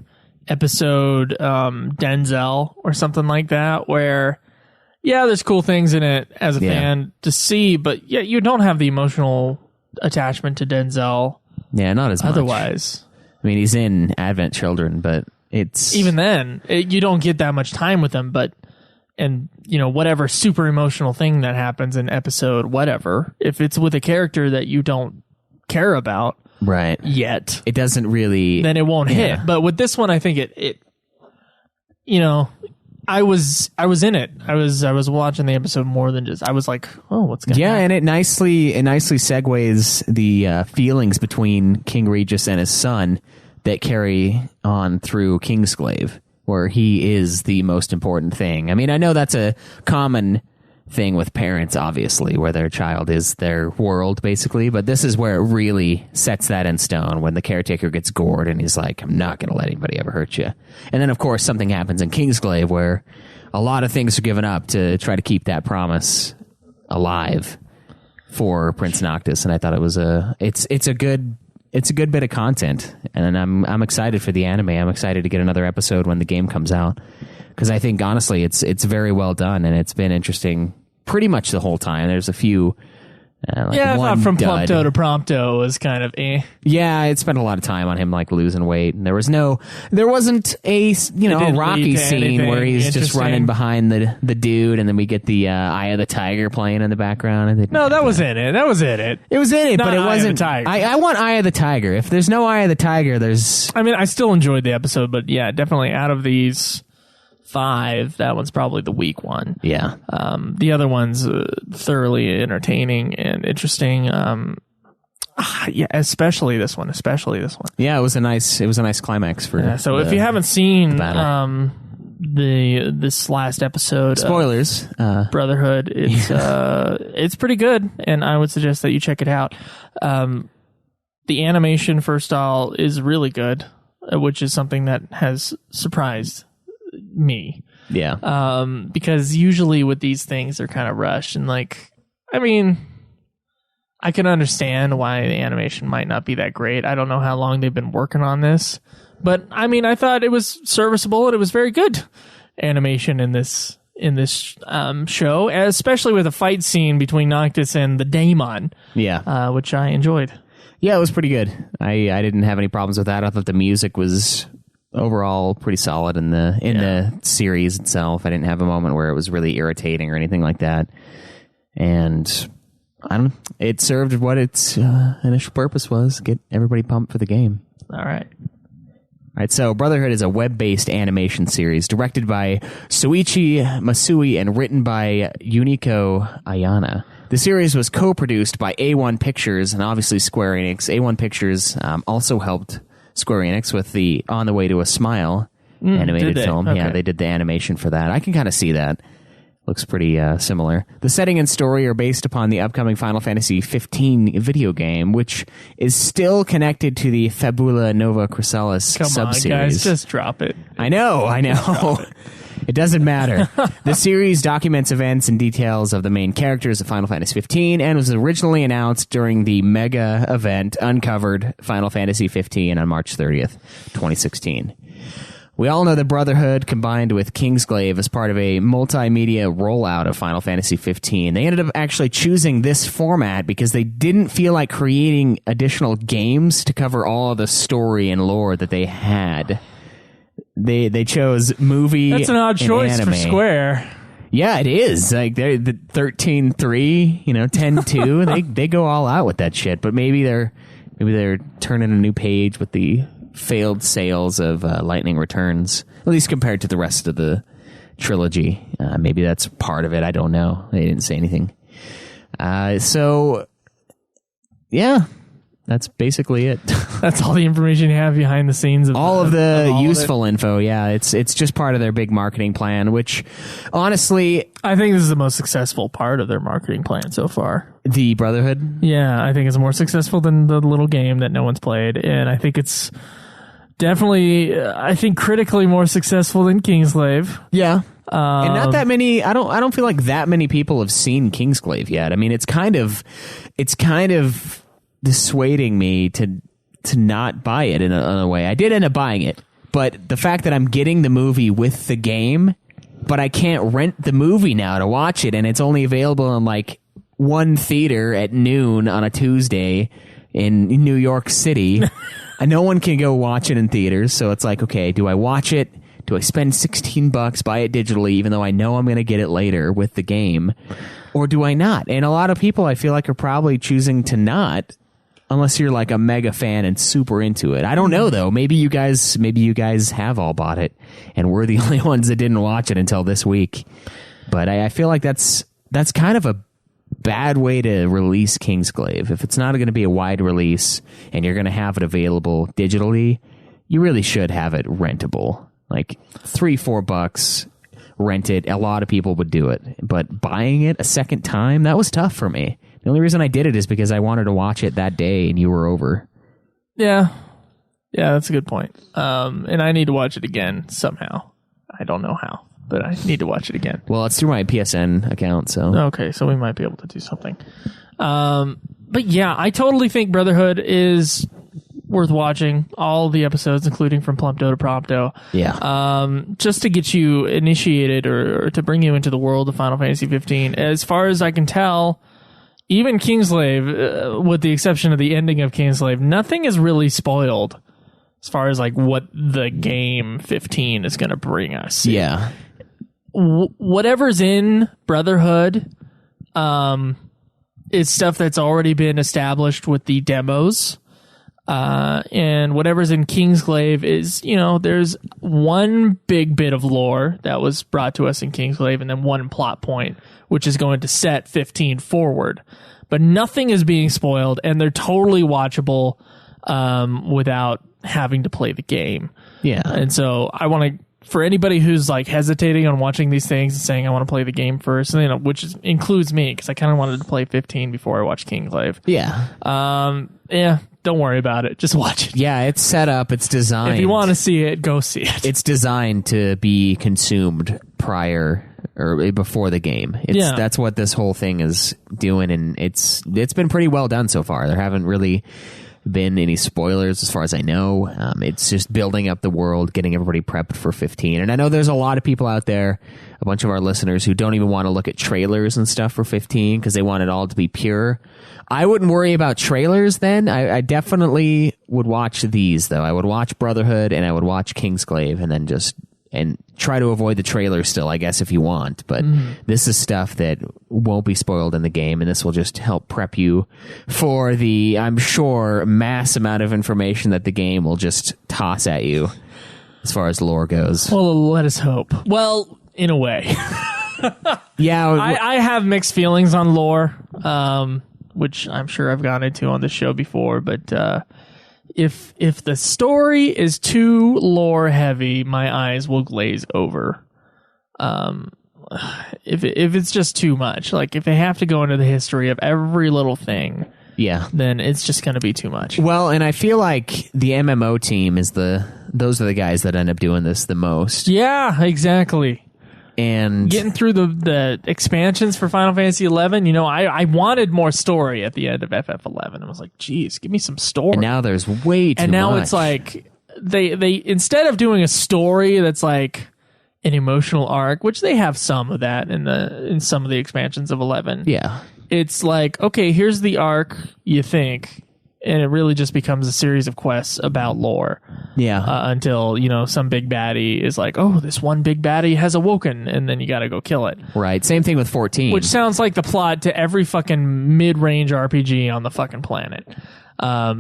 episode Denzel or something like that, where, yeah, there's cool things in it as a fan to see, but yeah, you don't have the emotional attachment to Denzel. Yeah, not as much. Otherwise. I mean, he's in Advent Children, but it's... Even then, you don't get that much time with him, and, you know, whatever super emotional thing that happens in episode whatever, if it's with a character that you don't care about yet, it doesn't really... Then it won't hit. But with this one, I think it you know... I was in it. I was watching the episode more than just. I was like, oh, what's going on? Yeah, and it nicely segues the feelings between King Regis and his son that carry on through Kingsglaive, where he is the most important thing. I mean, I know that's a common thing with parents, obviously, where their child is their world, basically. But this is where it really sets that in stone, when the caretaker gets gored and he's like, I'm not going to let anybody ever hurt you. And then, of course, something happens in Kingsglaive where a lot of things are given up to try to keep that promise alive for Prince Noctis. And I thought it was it's a good bit of content. And I'm excited for the anime. I'm excited to get another episode when the game comes out, because I think, honestly, it's very well done, and it's been interesting pretty much the whole time. There's a few... not from Plumpto to Prompto was kind of eh. Yeah, it spent a lot of time on him like losing weight, and there wasn't a Rocky scene where he's just running behind the dude, and then we get the Eye of the Tiger playing in the background. That was in it. It was in it, but it wasn't. I want Eye of the Tiger. If there's no Eye of the Tiger, there's. I mean, I still enjoyed the episode, but yeah, definitely out of these 5, that one's probably the weak one. Yeah. The other one's thoroughly entertaining and interesting. Yeah, especially this one. Yeah, it was a nice climax for. So if you haven't seen this last episode, spoilers, Brotherhood, it's pretty good, and I would suggest that you check it out. The animation, first of all, is really good, which is something that has surprised me. Yeah. Because usually with these things, they're kind of rushed. And like, I mean, I can understand why the animation might not be that great. I don't know how long they've been working on this. But I mean, I thought it was serviceable and it was very good animation in this show, especially with a fight scene between Noctis and the Daemon. Yeah. Which I enjoyed. Yeah, it was pretty good. I didn't have any problems with that. I thought the music was overall pretty solid in the series itself. I didn't have a moment where it was really irritating or anything like that. And it served what its initial purpose was, get everybody pumped for the game. All right. All right, so Brotherhood is a web-based animation series directed by Soichi Masui and written by Yuniko Ayana. The series was co-produced by A1 Pictures and obviously Square Enix. A1 Pictures also helped Square Enix with the On the Way to a Smile animated film. Okay. Yeah, they did the animation for that. I can kind of see that. Looks pretty similar. The setting and story are based upon the upcoming Final Fantasy 15 video game, which is still connected to the Fabula Nova Crystallis subseries. Come on, guys, just drop it. I know. It doesn't matter. The series documents events and details of the main characters of Final Fantasy 15 and was originally announced during the mega event Uncovered Final Fantasy 15 on March 30th, 2016. We all know that Brotherhood combined with Kingsglaive as part of a multimedia rollout of Final Fantasy 15. They ended up actually choosing this format because they didn't feel like creating additional games to cover all the story and lore that they had. They chose movie. That's an odd choice anime. for Square. Yeah, it is. Like they're the 13-3, 10-2. They go all out with that shit. But maybe they're turning a new page with the failed sales of Lightning Returns, at least compared to the rest of the trilogy. Maybe that's part of it. I don't know. They didn't say anything. So, yeah, that's basically it. That's all the information you have behind the scenes of all of the useful info. Yeah, it's just part of their big marketing plan, which honestly, I think this is the most successful part of their marketing plan so far. The Brotherhood? Yeah, I think it's more successful than the little game that no one's played, and I think it's definitely, critically more successful than Kingsglaive. Yeah. And not that many. I don't feel like that many people have seen Kingsglaive yet. I mean, it's kind of dissuading me to not buy it in a way. I did end up buying it, but the fact that I'm getting the movie with the game, but I can't rent the movie now to watch it, and it's only available in like one theater at noon on a Tuesday in New York City. And no one can go watch it in theaters, so it's like, okay, do I watch it? Do I spend $16, buy it digitally, even though I know I'm going to get it later with the game? Or do I not? And a lot of people, I feel like, are probably choosing to not, unless you're like a mega fan and super into it. I don't know, though. Maybe you guys have all bought it, and we're the only ones that didn't watch it until this week. But I feel like that's kind of a bad way to release Kingsglaive. If it's not going to be a wide release and you're going to have it available digitally, you really should have it rentable. Like $3-4, rent it. A lot of people would do it, but buying it a second time, that was tough for me. The only reason I did it is because I wanted to watch it that day and you were over. Yeah, that's a good point. And I need to watch it again somehow. I don't know how, but I need to watch it again. Well, it's through my PSN account, so. Okay, so we might be able to do something. But yeah, I totally think Brotherhood is worth watching. All the episodes, including from Plumpto to Prompto. Yeah. Just to get you initiated or to bring you into the world of Final Fantasy 15. As far as I can tell, even Kingsglaive, with the exception of the ending of Kingsglaive, nothing is really spoiled as far as like what the game 15 is going to bring us. Yeah. Whatever's in Brotherhood is stuff that's already been established with the demos. And whatever's in Kingsglaive is, there's one big bit of lore that was brought to us in Kingsglaive and then one plot point, which is going to set 15 forward. But nothing is being spoiled, and they're totally watchable without having to play the game. Yeah. And so I want to, for anybody who's like hesitating on watching these things and saying I want to play the game first, which includes me, because I kind of wanted to play 15 before I watched Kingsglaive. Yeah. Yeah, Don't worry about it. Just watch it. Yeah, it's set up. It's designed. If you want to see it, go see it. It's designed to be consumed prior or before the game. That's what this whole thing is doing, and it's been pretty well done so far. There haven't really been any spoilers as far as I know. It's just building up the world, getting everybody prepped for 15. And I know there's a lot of people out there, a bunch of our listeners, who don't even want to look at trailers and stuff for 15 because they want it all to be pure. I wouldn't worry about trailers then. I definitely would watch these, though. I would watch Brotherhood and I would watch Kingsglaive and then and try to avoid the trailer still, I guess, if you want. But this is stuff that won't be spoiled in the game, and this will just help prep you for the, I'm sure, mass amount of information that the game will just toss at you as far as lore goes. Well, let us hope. Well, in a way. Yeah. I have mixed feelings on lore, which I'm sure I've gone into on this show before, but if the story is too lore heavy, my eyes will glaze over. If it's just too much, like if they have to go into the history of every little thing, then it's just going to be too much. Well, and I feel like the MMO team those are the guys that end up doing this the most. Yeah, exactly. And getting through the expansions for Final Fantasy 11, I wanted more story at the end of FF11. I was like, geez, give me some story. And now there's way too much. And now it's like they instead of doing a story that's like an emotional arc, which they have some of that in some of the expansions of 11. Yeah. It's like, okay, here's the arc, you think, and it really just becomes a series of quests about lore. Yeah. Until, some big baddie is like, oh, this one big baddie has awoken, and then you got to go kill it. Right. Same thing with 14. Which sounds like the plot to every fucking mid-range RPG on the fucking planet.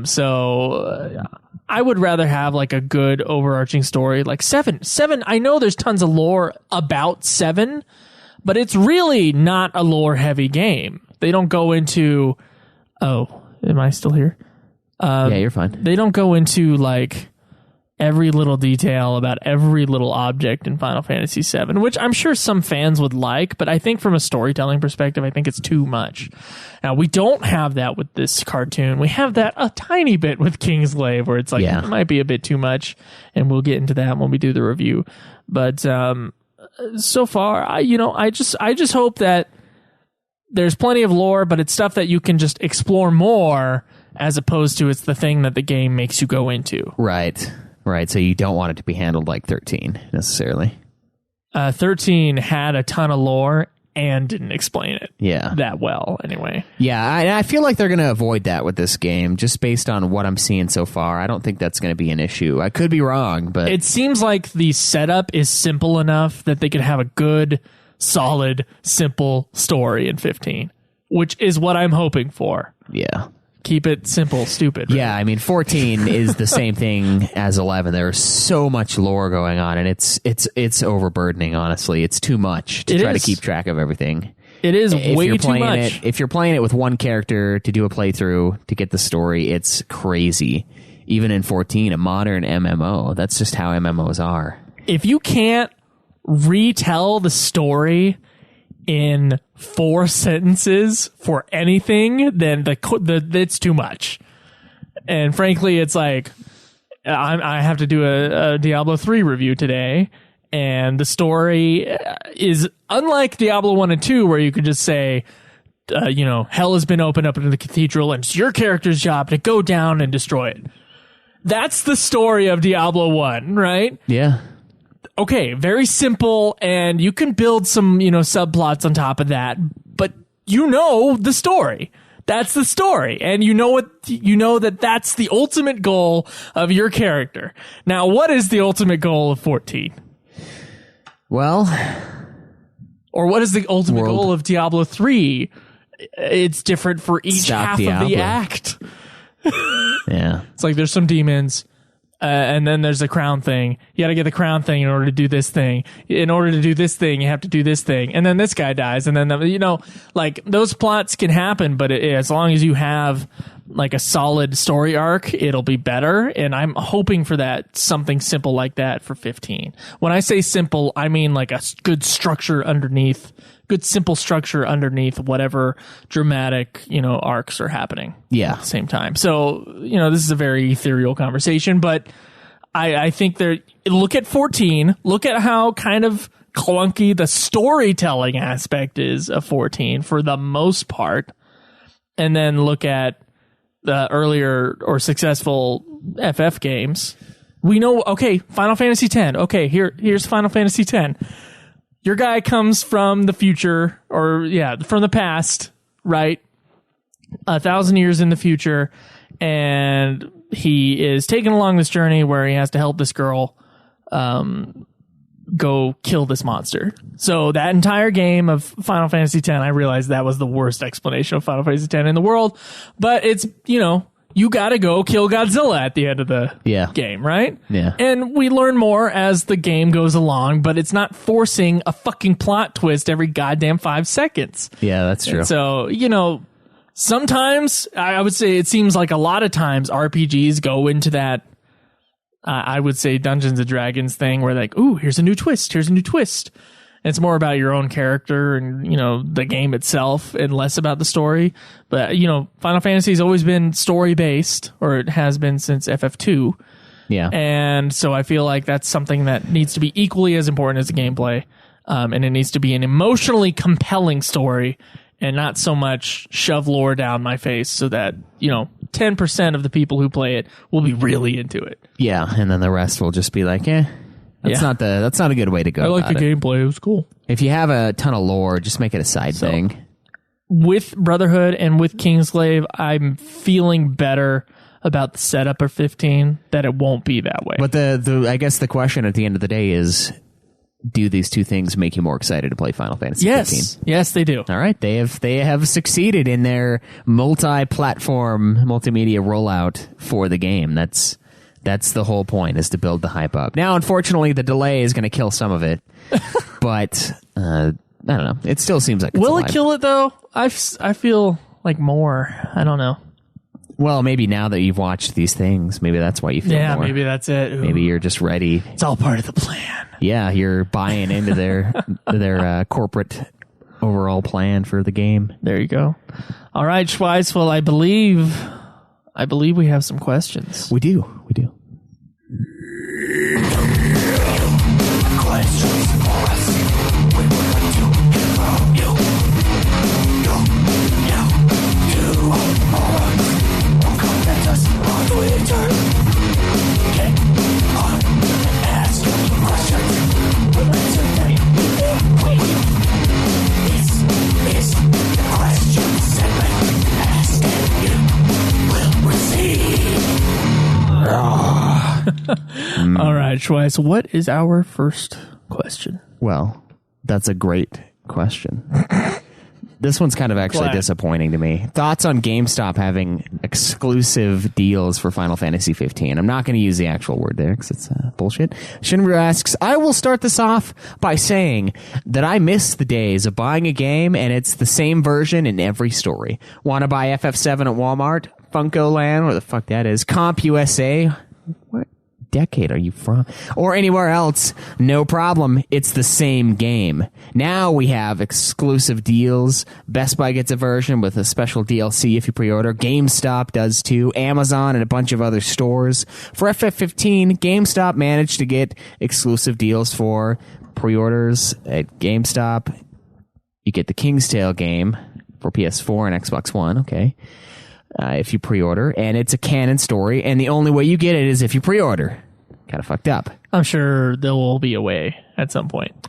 So I would rather have like a good overarching story. Like 7, I know there's tons of lore about 7, but it's really not a lore-heavy game. They don't go into... Oh, am I still here? Yeah, you're fine. They don't go into like every little detail about every little object in Final Fantasy VII, which I'm sure some fans would like, but I think from a storytelling perspective, I think it's too much. Now, we don't have that with this cartoon. We have that a tiny bit with Kingsglaive, where it's like, it might be a bit too much, and we'll get into that when we do the review. But so far, I just hope that there's plenty of lore, but it's stuff that you can just explore more, as opposed to it's the thing that the game makes you go into. Right. So you don't want it to be handled like 13 necessarily. 13 had a ton of lore and didn't explain it that well anyway. Yeah, I feel like they're going to avoid that with this game, just based on what I'm seeing so far. I don't think that's going to be an issue. I could be wrong, but... It seems like the setup is simple enough that they could have a good, solid, simple story in 15, which is what I'm hoping for. Yeah. Keep it simple, stupid. Right? Yeah, I mean, 14 is the same thing as 11. There's so much lore going on, and it's overburdening, honestly. It's too much to try to keep track of everything. It is way too much. If you're playing it with one character to do a playthrough to get the story, it's crazy. Even in 14, a modern MMO, that's just how MMOs are. If you can't retell the story in 4 sentences for anything, then it's too much. And frankly, it's like I have to do a Diablo 3 review today, and the story is unlike Diablo 1 and 2, where you could just say, hell has been opened up into the cathedral, and it's your character's job to go down and destroy it. That's the story of Diablo 1, right? Yeah. Okay, very simple, and you can build some, subplots on top of that, but the story. That's the story, and that's the ultimate goal of your character. Now, what is the ultimate goal of 14? Well, or what is the ultimate goal of Diablo 3? It's different for each half of the act. Yeah. It's like there's some demons. And then there's a crown thing. You got to get the crown thing in order to do this thing. In order to do this thing, you have to do this thing. And then this guy dies. And then, like those plots can happen, but as long as you have like a solid story arc, it'll be better. And I'm hoping for that, something simple like that for 15. When I say simple, I mean like a good structure underneath good simple structure underneath whatever dramatic, arcs are happening. Yeah. At the same time. So, this is a very ethereal conversation, but I think look at 14, look at how kind of clunky the storytelling aspect is of 14 for the most part, and then look at the earlier or successful FF games. We know, okay, Final Fantasy X. Okay, here's Final Fantasy X. Your guy comes from the future, or from the past, right? 1,000 years in the future, and he is taken along this journey where he has to help this girl go kill this monster. So that entire game of Final Fantasy X, I realized that was the worst explanation of Final Fantasy X in the world, but it's, you gotta go kill Godzilla at the end of the game, right? Yeah. And we learn more as the game goes along, but it's not forcing a fucking plot twist every goddamn 5 seconds. Yeah, that's true. And so, sometimes, I would say it seems like a lot of times RPGs go into that, I would say Dungeons & Dragons thing where like, ooh, here's a new twist. It's more about your own character and, the game itself and less about the story. But, Final Fantasy has always been story-based, or it has been since FF2. Yeah. And so I feel like that's something that needs to be equally as important as the gameplay. And it needs to be an emotionally compelling story and not so much shove lore down my face so that, 10% of the people who play it will be really into it. Yeah, and then the rest will just be like, that's not a good way to go. I like the gameplay. It was cool. If you have a ton of lore, just make it a side thing. With Brotherhood and with Kingsglaive, I'm feeling better about the setup of 15, that it won't be that way. But I guess the question at the end of the day is, do these two things make you more excited to play Final Fantasy 15? Yes, they do. All right, they have succeeded in their multi-platform multimedia rollout for the game. That's the whole point, is to build the hype up. Now, unfortunately, the delay is going to kill some of it, but I don't know. It still seems like it's Will alive. It kill it though? I feel like more. I don't know. Well, maybe now that you've watched these things, maybe that's why you feel more. Yeah, maybe that's it. Ooh. Maybe you're just ready. It's all part of the plan. Yeah, you're buying into their corporate overall plan for the game. There you go. All right, Schweiss. Well, I believe we have some questions. We do. Questions for us. We want to hear from you. Contact us on Twitter. Get on and ask your questions. We'll answer them. This is the question segment. Ask and you will receive. All right, Schweiss. What is our first question? Well, that's a great question. This one's kind of actually disappointing to me. Thoughts on GameStop having exclusive deals for Final Fantasy 15? I'm not going to use the actual word there because it's bullshit. Shinru asks, I will start this off by saying that I miss the days of buying a game and it's the same version in every story. Want to buy FF7 at Walmart, Funko Land, where the fuck that is, Comp USA? What decade are you from? Or anywhere else, no problem. It's the same game. Now we have exclusive deals. Best Buy gets a version with a special DLC if you pre-order. GameStop does too. Amazon and a bunch of other stores. For FF15, GameStop managed to get exclusive deals for pre-orders at GameStop. You get the King's Tale game for PS4 and Xbox One. Okay. If you pre-order, and it's a canon story, and the only way you get it is if you pre-order. Kind of fucked up. I'm sure there will be a way at some point.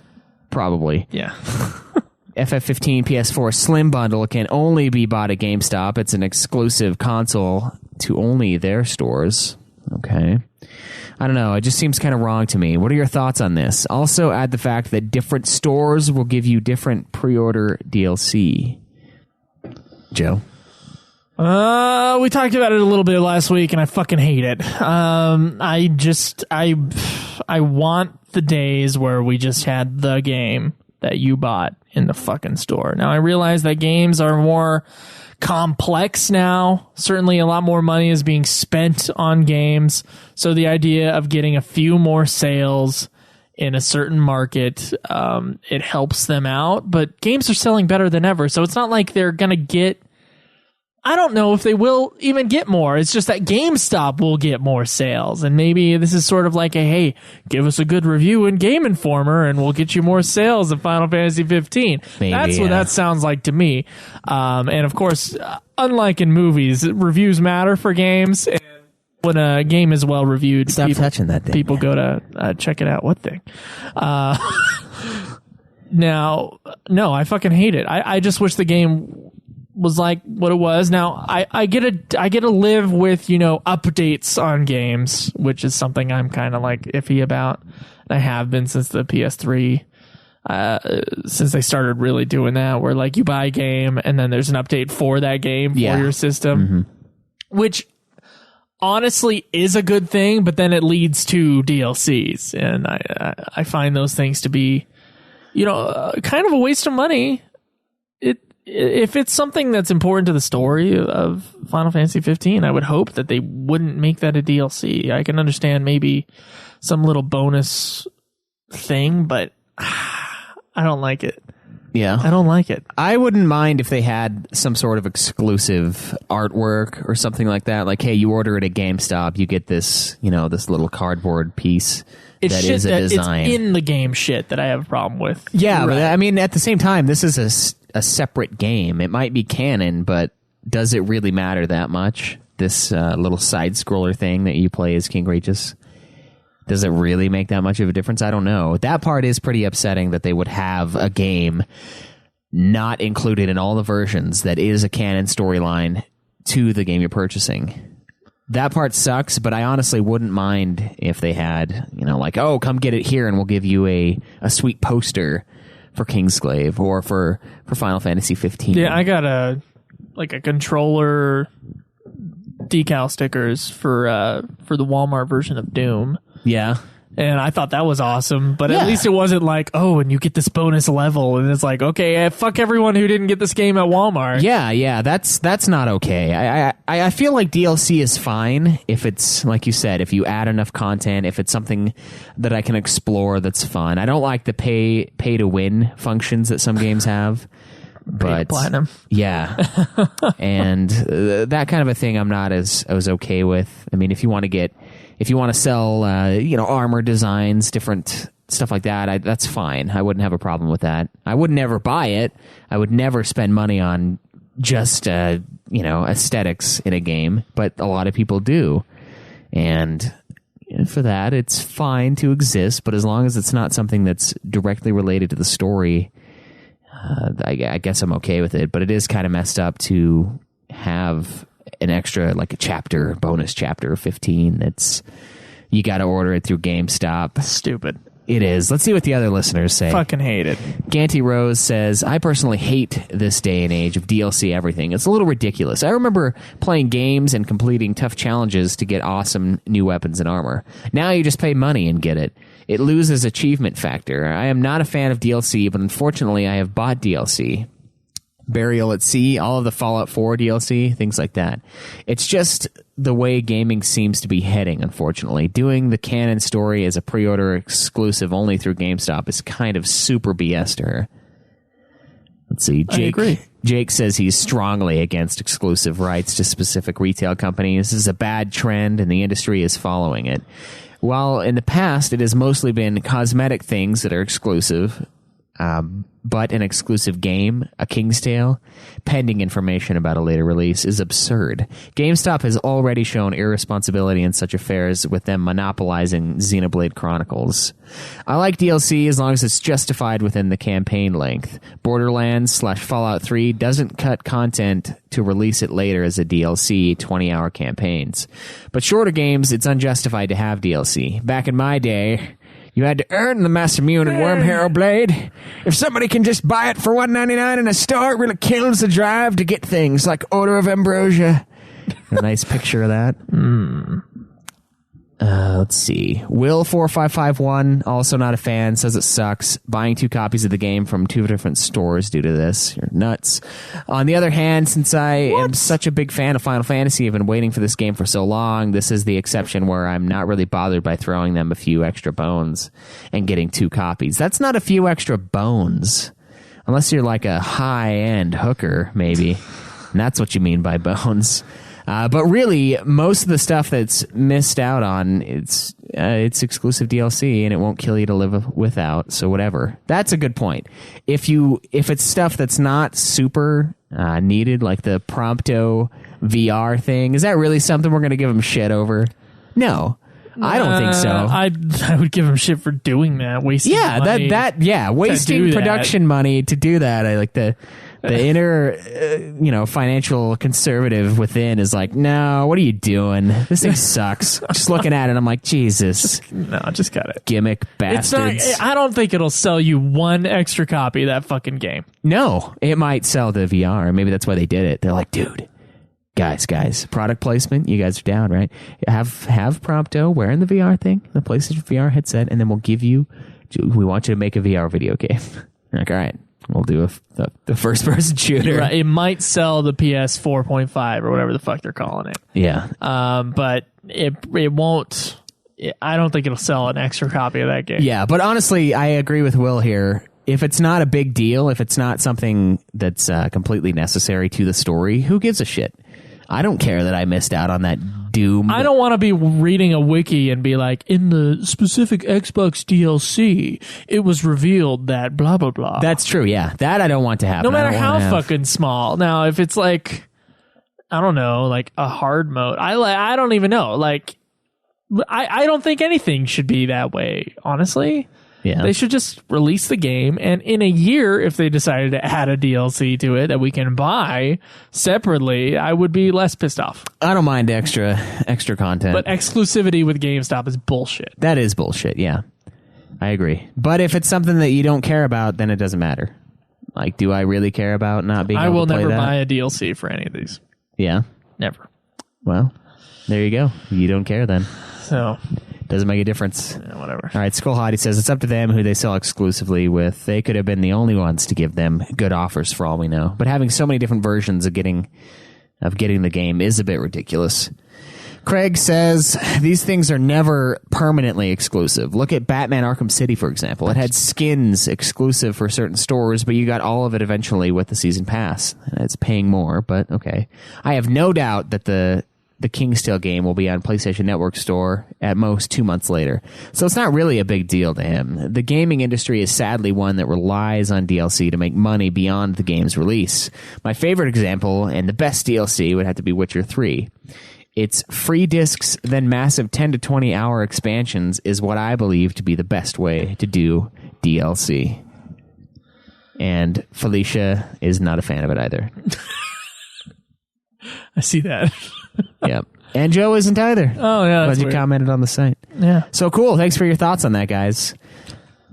Probably. Yeah. FF15 PS4 Slim Bundle can only be bought at GameStop. It's an exclusive console to only their stores. Okay. I don't know. It just seems kind of wrong to me. What are your thoughts on this? Also add the fact that different stores will give you different pre-order DLC. Joe? We talked about it a little bit last week, and I fucking hate it. I want the days where we just had the game that you bought in the fucking store. Now, I realize that games are more complex now. Certainly a lot more money is being spent on games. So the idea of getting a few more sales in a certain market, it helps them out. But games are selling better than ever, so it's not like they're gonna get. I don't know if they will even get more. It's just that GameStop will get more sales. And maybe this is sort of like a, hey, give us a good review in Game Informer and we'll get you more sales of Final Fantasy 15. That's what that sounds like to me. And of course, unlike in movies, reviews matter for games. And when a game is well reviewed, touching that thing. People go to check it out. What thing? Now, no, I fucking hate it. I just wish the game was like what it was. Now I get to live with, updates on games, which is something I'm kind of like iffy about. And I have been since the PS3, since they started really doing that, where like you buy a game and then there's an update for that game for your system, which honestly is a good thing, but then it leads to DLCs, and I find those things to be, kind of a waste of money. If it's something that's important to the story of Final Fantasy 15, I would hope that they wouldn't make that a DLC. I can understand maybe some little bonus thing, but I don't like it. Yeah. I don't like it. I wouldn't mind if they had some sort of exclusive artwork or something like that. Like, hey, you order it at GameStop, you get this, this little cardboard piece. It's that shit is a design. It's in the game shit that I have a problem with. Yeah, right. But I mean, at the same time, this is a separate game. It might be canon, but does it really matter that much? This little side-scroller thing that you play as King Regis, does it really make that much of a difference? I don't know. That part is pretty upsetting, that they would have a game not included in all the versions that is a canon storyline to the game you're purchasing. That part sucks, but I honestly wouldn't mind if they had, like, oh, come get it here and we'll give you a sweet poster for Kingsglaive or for Final Fantasy 15. Yeah, I got a controller decal stickers for the Walmart version of Doom. Yeah. And I thought that was awesome, but at least it wasn't like, oh, and you get this bonus level, and it's like, okay, fuck everyone who didn't get this game at Walmart. Yeah, that's not okay. I feel like DLC is fine if it's, like you said, if you add enough content, if it's something that I can explore that's fun. I don't like the pay to win functions that some games have. But platinum. Yeah. And that kind of a thing I'm not as okay with. I mean, if you want to sell, armor designs, different stuff like that, that's fine. I wouldn't have a problem with that. I would never buy it. I would never spend money on just, aesthetics in a game, but a lot of people do. And for that, it's fine to exist, but as long as it's not something that's directly related to the story, I guess I'm okay with it. But it is kind of messed up to have an extra, like a bonus chapter of 15 that's, you got to order it through GameStop. Stupid. It is. Let's see what the other listeners say. Fucking hate it. Ganty Rose says, I personally hate this day and age of DLC everything. It's a little ridiculous. I remember playing games and completing tough challenges to get awesome new weapons and armor. Now you just pay money and get it. It loses achievement factor. I am not a fan of DLC, but unfortunately I have bought DLC. Burial at Sea, all of the Fallout 4 DLC, things like that. It's just the way gaming seems to be heading, unfortunately. Doing the canon story as a pre-order exclusive only through GameStop is kind of super BS to her. Let's see. I agree. Jake says he's strongly against exclusive rights to specific retail companies. This is a bad trend, and the industry is following it. While in the past it has mostly been cosmetic things that are exclusive, but an exclusive game, a King's Tale, pending information about a later release, is absurd. GameStop has already shown irresponsibility in such affairs, with them monopolizing Xenoblade Chronicles. I like DLC as long as it's justified within the campaign length. Borderlands/Fallout 3 doesn't cut content to release it later as a DLC 20-hour campaigns. But shorter games, it's unjustified to have DLC. Back in my day, you had to earn the Master Mune and Worm Harrow Blade. If somebody can just buy it for $1.99 in a store, it really kills the drive to get things like Order of Ambrosia. A nice picture of that. Let's see. Will4551, also not a fan, says it sucks. Buying 2 copies of the game from 2 different stores due to this. You're nuts. On the other hand, since I am such a big fan of Final Fantasy, I've been waiting for this game for so long, this is the exception where I'm not really bothered by throwing them a few extra bones and getting 2 copies. That's not a few extra bones. Unless you're like a high-end hooker, maybe. And that's what you mean by bones. But really, most of the stuff that's missed out on, it's exclusive DLC, and it won't kill you to live without. So whatever. That's a good point. If it's stuff that's not super needed, like the Prompto VR thing, is that really something we're going to give them shit over? No. I don't think so. I would give him shit for doing that, wasting money. Wasting production money to do that. I like the inner, financial conservative within is like, no, what are you doing? This thing sucks. Just looking at it, I'm like, Jesus. Just got it. Gimmick bastards. I don't think it'll sell you 1 extra copy of that fucking game. No, it might sell the VR. Maybe that's why they did it. They're like, dude, guys, product placement. You guys are down, right? Have Prompto wearing the VR thing, the PlayStation VR headset, and then we want you to make a VR video game. Like, all right. We'll do the first-person shooter. Right. It might sell the PS 4.5 or whatever the fuck they're calling it. Yeah. But it won't. I don't think it'll sell an extra copy of that game. Yeah, but honestly, I agree with Will here. If it's not a big deal, if it's not something that's completely necessary to the story, who gives a shit? I don't care that I missed out on that Doom. I don't want to be reading a wiki and be like, in the specific Xbox DLC, it was revealed that blah, blah, blah. That's true, yeah. That I don't want to happen. No matter how fucking small. Now, if it's like, I don't know, like a hard mode, I don't even know. Like, I don't think anything should be that way, honestly. Yeah. They should just release the game, and in a year, if they decided to add a DLC to it that we can buy separately, I would be less pissed off. I don't mind extra content. But exclusivity with GameStop is bullshit. That is bullshit, yeah. I agree. But if it's something that you don't care about, then it doesn't matter. Like, do I really care about not being able to play that? I will never buy a DLC for any of these. Yeah? Never. Well, there you go. You don't care then. So... Doesn't make a difference. Yeah, whatever. All right, Skull Hottie says it's up to them who they sell exclusively with. They could have been the only ones to give them good offers for all we know. But having so many different versions of getting the game is a bit ridiculous. Craig says these things are never permanently exclusive. Look at Batman Arkham City, for example. It had skins exclusive for certain stores, but you got all of it eventually with the season pass. It's paying more, but okay. I have no doubt that the Kingsglaive game will be on PlayStation Network Store at most 2 months later. So it's not really a big deal to him. The gaming industry is sadly one that relies on DLC to make money beyond the game's release. My favorite example, and the best DLC, would have to be Witcher 3. Its free discs, then massive 10 to 20 hour expansions is what I believe to be the best way to do DLC. And Felicia is not a fan of it either. I see that. Yep. And Joe isn't either. Oh, yeah. Because you commented on the site. Yeah. So cool. Thanks for your thoughts on that, guys.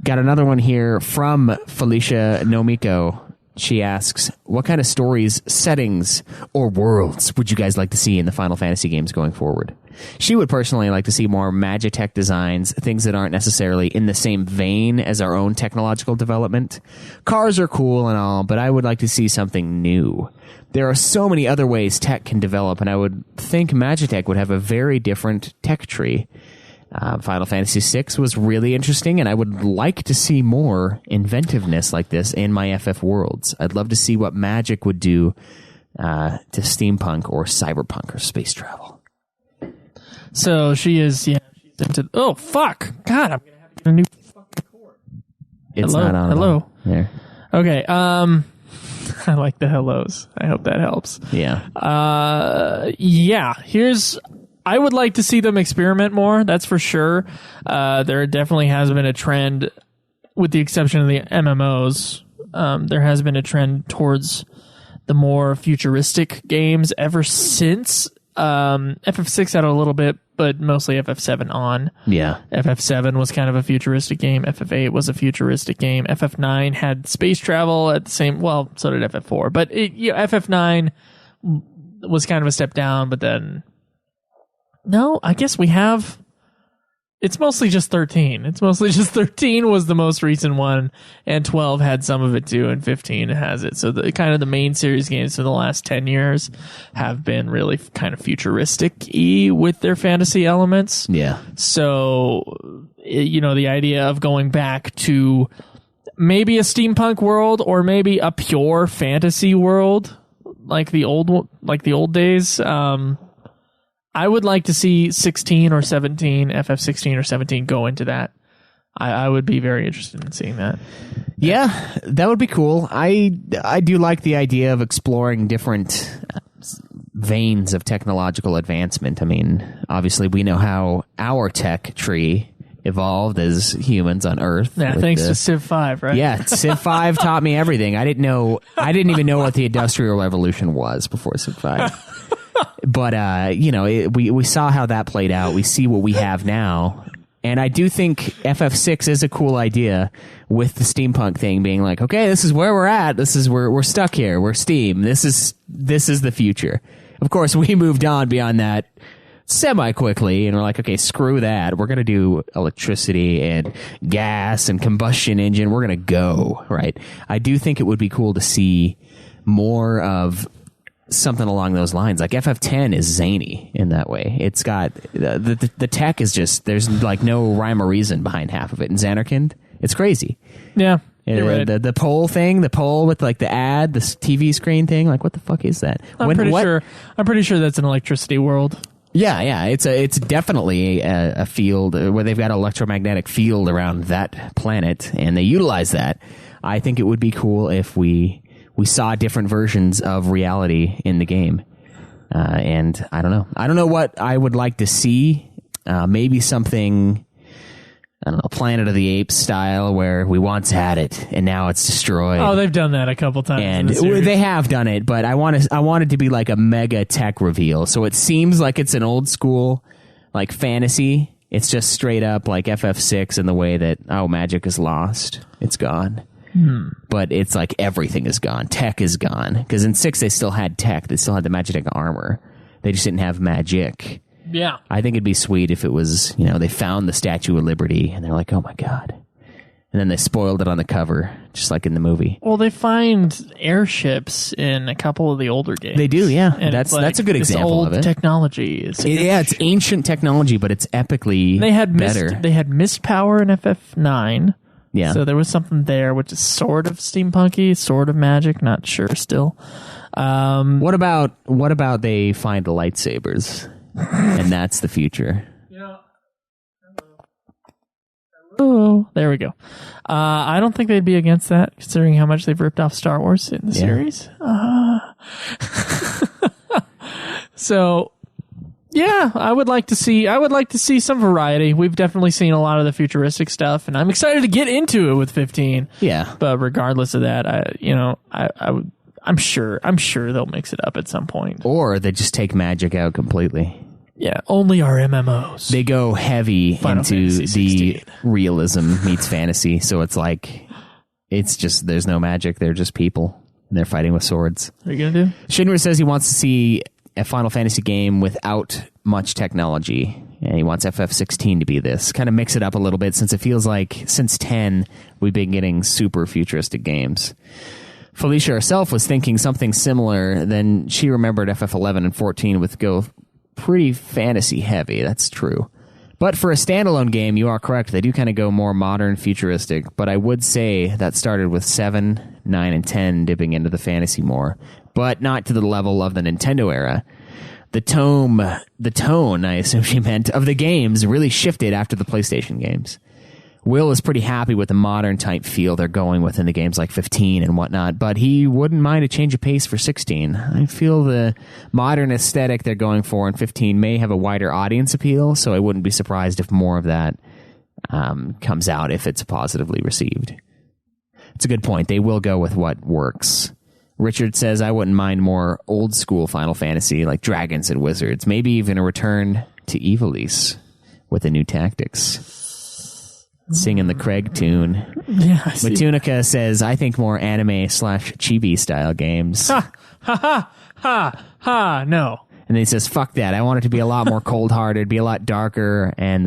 Got another one here from Felicia Nomiko. She asks, what kind of stories, settings, or worlds would you guys like to see in the Final Fantasy games going forward? She would personally like to see more Magitech designs, things that aren't necessarily in the same vein as our own technological development. Cars are cool and all, but I would like to see something new. There are so many other ways tech can develop, and I would think Magitech would have a very different tech tree. Final Fantasy VI was really interesting, and I would like to see more inventiveness like this in my FF worlds. I'd love to see what Magic would do to steampunk or cyberpunk or space travel. So she's into... Oh, fuck! God, I'm going to have to get a new fucking cord. It's not on. Hello. There. Okay, I like the hellos. I hope that helps. Yeah. I would like to see them experiment more, that's for sure. There definitely has been a trend, with the exception of the MMOs, there has been a trend towards the more futuristic games ever since. FF6 had a little bit, but mostly FF7 on. Yeah. FF7 was kind of a futuristic game. FF8 was a futuristic game. FF9 had space travel at the same... Well, so did FF4. But FF9 was kind of a step down, but then... No, I guess we have It's mostly just 13. It's mostly just 13 was the most recent one, and 12 had some of it too, and 15 has it. So the kind of the main series games for the last 10 years have been really kind of futuristic-y with their fantasy elements. Yeah. So, you know, the idea of going back to maybe a steampunk world or maybe a pure fantasy world like the old days. I would like to see 16 or 17, FF16 or 17 go into that. I would be very interested in seeing that. Yeah, that would be cool. I do like the idea of exploring different veins of technological advancement. I mean, obviously we know how our tech tree evolved as humans on Earth. Yeah, thanks to Civ 5, right? Yeah, Civ 5 taught me everything. I didn't even know what the Industrial Revolution was before Civ 5. But, you know, we saw how that played out. We see what we have now. And I do think FF6 is a cool idea with the steampunk thing being like, okay, this is where we're at. We're stuck here. We're Steam. This is the future. Of course, we moved on beyond that semi-quickly, and we're like, okay, screw that. We're going to do electricity and gas and combustion engine. We're going to go, right? I do think it would be cool to see more of something along those lines. Like FF10 is zany in that way. It's got the tech is just, there's like no rhyme or reason behind half of it. In Xanarkand, it's crazy. Yeah. Right. The pole with like the ad, the TV screen thing, like what the fuck is that? I'm pretty sure that's an electricity world. Yeah, it's definitely a field where they've got an electromagnetic field around that planet, and they utilize that. I think it would be cool if we saw different versions of reality in the game. And I don't know what I would like to see. Maybe something, I don't know, Planet of the Apes style, where we once had it and now it's destroyed. Oh, they've done that a couple times. And they have done it, but I want it to be like a mega tech reveal. So it seems like it's an old school, like fantasy. It's just straight up like FF6 in the way that, magic is lost. It's gone. But it's like everything is gone. Tech is gone. Because in 6 they still had tech. They still had the magic armor. They just didn't have magic. Yeah. I think it'd be sweet if it was, you know, they found the Statue of Liberty and they're like, oh my God. And then they spoiled it on the cover, just like in the movie. Well, they find airships in a couple of the older games. They do, yeah. And that's a good example of it. Technology. It's ancient technology, but it's epically better. They had mist power in FF9. Yeah. So there was something there, which is sort of steampunky, sort of magic. Not sure still. What about they find the lightsabers, and that's the future? Yeah. Oh, there we go. I don't think they'd be against that, considering how much they've ripped off Star Wars in the series. So. Yeah, I would like to see some variety. We've definitely seen a lot of the futuristic stuff, and I'm excited to get into it with 15. Yeah. But regardless of that, I'm sure they'll mix it up at some point. Or they just take magic out completely. Yeah, only our MMOs. They go heavy Final into Fantasy the realism meets fantasy, so it's like it's just there's no magic, they're just people. And they're fighting with swords. What are you gonna do? Shinra says he wants to see a Final Fantasy game without much technology, and he wants FF16 to be this. Kind of mix it up a little bit, since it feels like since 10 we've been getting super futuristic games. Felicia herself was thinking something similar, then she remembered FF11 and 14 would go pretty fantasy heavy. That's true. But for a standalone game, you are correct. They do kind of go more modern, futuristic. But I would say that started with 7, 9, and 10 dipping into the fantasy more. But not to the level of the Nintendo era. The tone, I assume she meant, of the games really shifted after the PlayStation games. Will is pretty happy with the modern type feel they're going with in the games like 15 and whatnot, but he wouldn't mind a change of pace for 16. I feel the modern aesthetic they're going for in 15 may have a wider audience appeal, so I wouldn't be surprised if more of that comes out if it's positively received. It's a good point. They will go with what works. Richard says, I wouldn't mind more old school Final Fantasy, like Dragons and Wizards, maybe even a return to Ivalice with the new tactics. Singing the Craig tune. Yeah. Matunica says, I think more anime/chibi style games. Ha ha ha ha, no. And then he says, fuck that. I want it to be a lot more cold-hearted, be a lot darker, and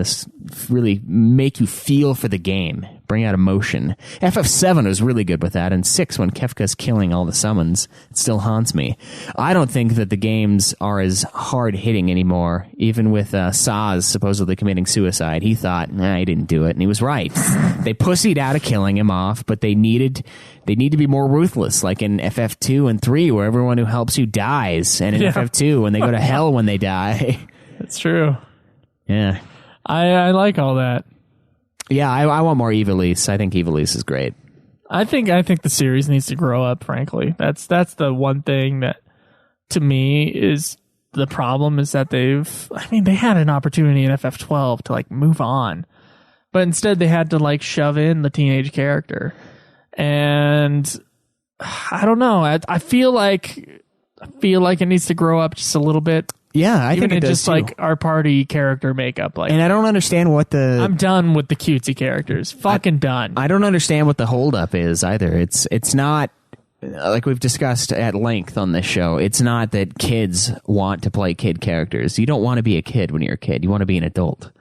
really make you feel for the game, bring out emotion. FF7 was really good with that, and 6, when Kefka's killing all the summons, it still haunts me. I don't think that the games are as hard-hitting anymore, even with Saz supposedly committing suicide. He thought, nah, he didn't do it, and he was right. They pussied out of killing him off, but they need to be more ruthless, like in FF2 and 3, where everyone who helps you dies, and in FF2, when they go to hell when they die. That's true. Yeah. I like all that. Yeah, I want more Ivalice. I think Ivalice is great. I think the series needs to grow up, frankly. That's the one thing that, to me, is the problem, is that they had an opportunity in FF12 to, like, move on. But instead they had to, like, shove in the teenage character. And I don't know. I feel like it needs to grow up just a little bit. Yeah, I think it does just too. like our party character makeup. Like, and I don't understand what I'm done with the cutesy characters. Fucking done. I don't understand what the holdup is either. It's not, like we've discussed at length on this show, it's not that kids want to play kid characters. You don't want to be a kid when you're a kid. You want to be an adult.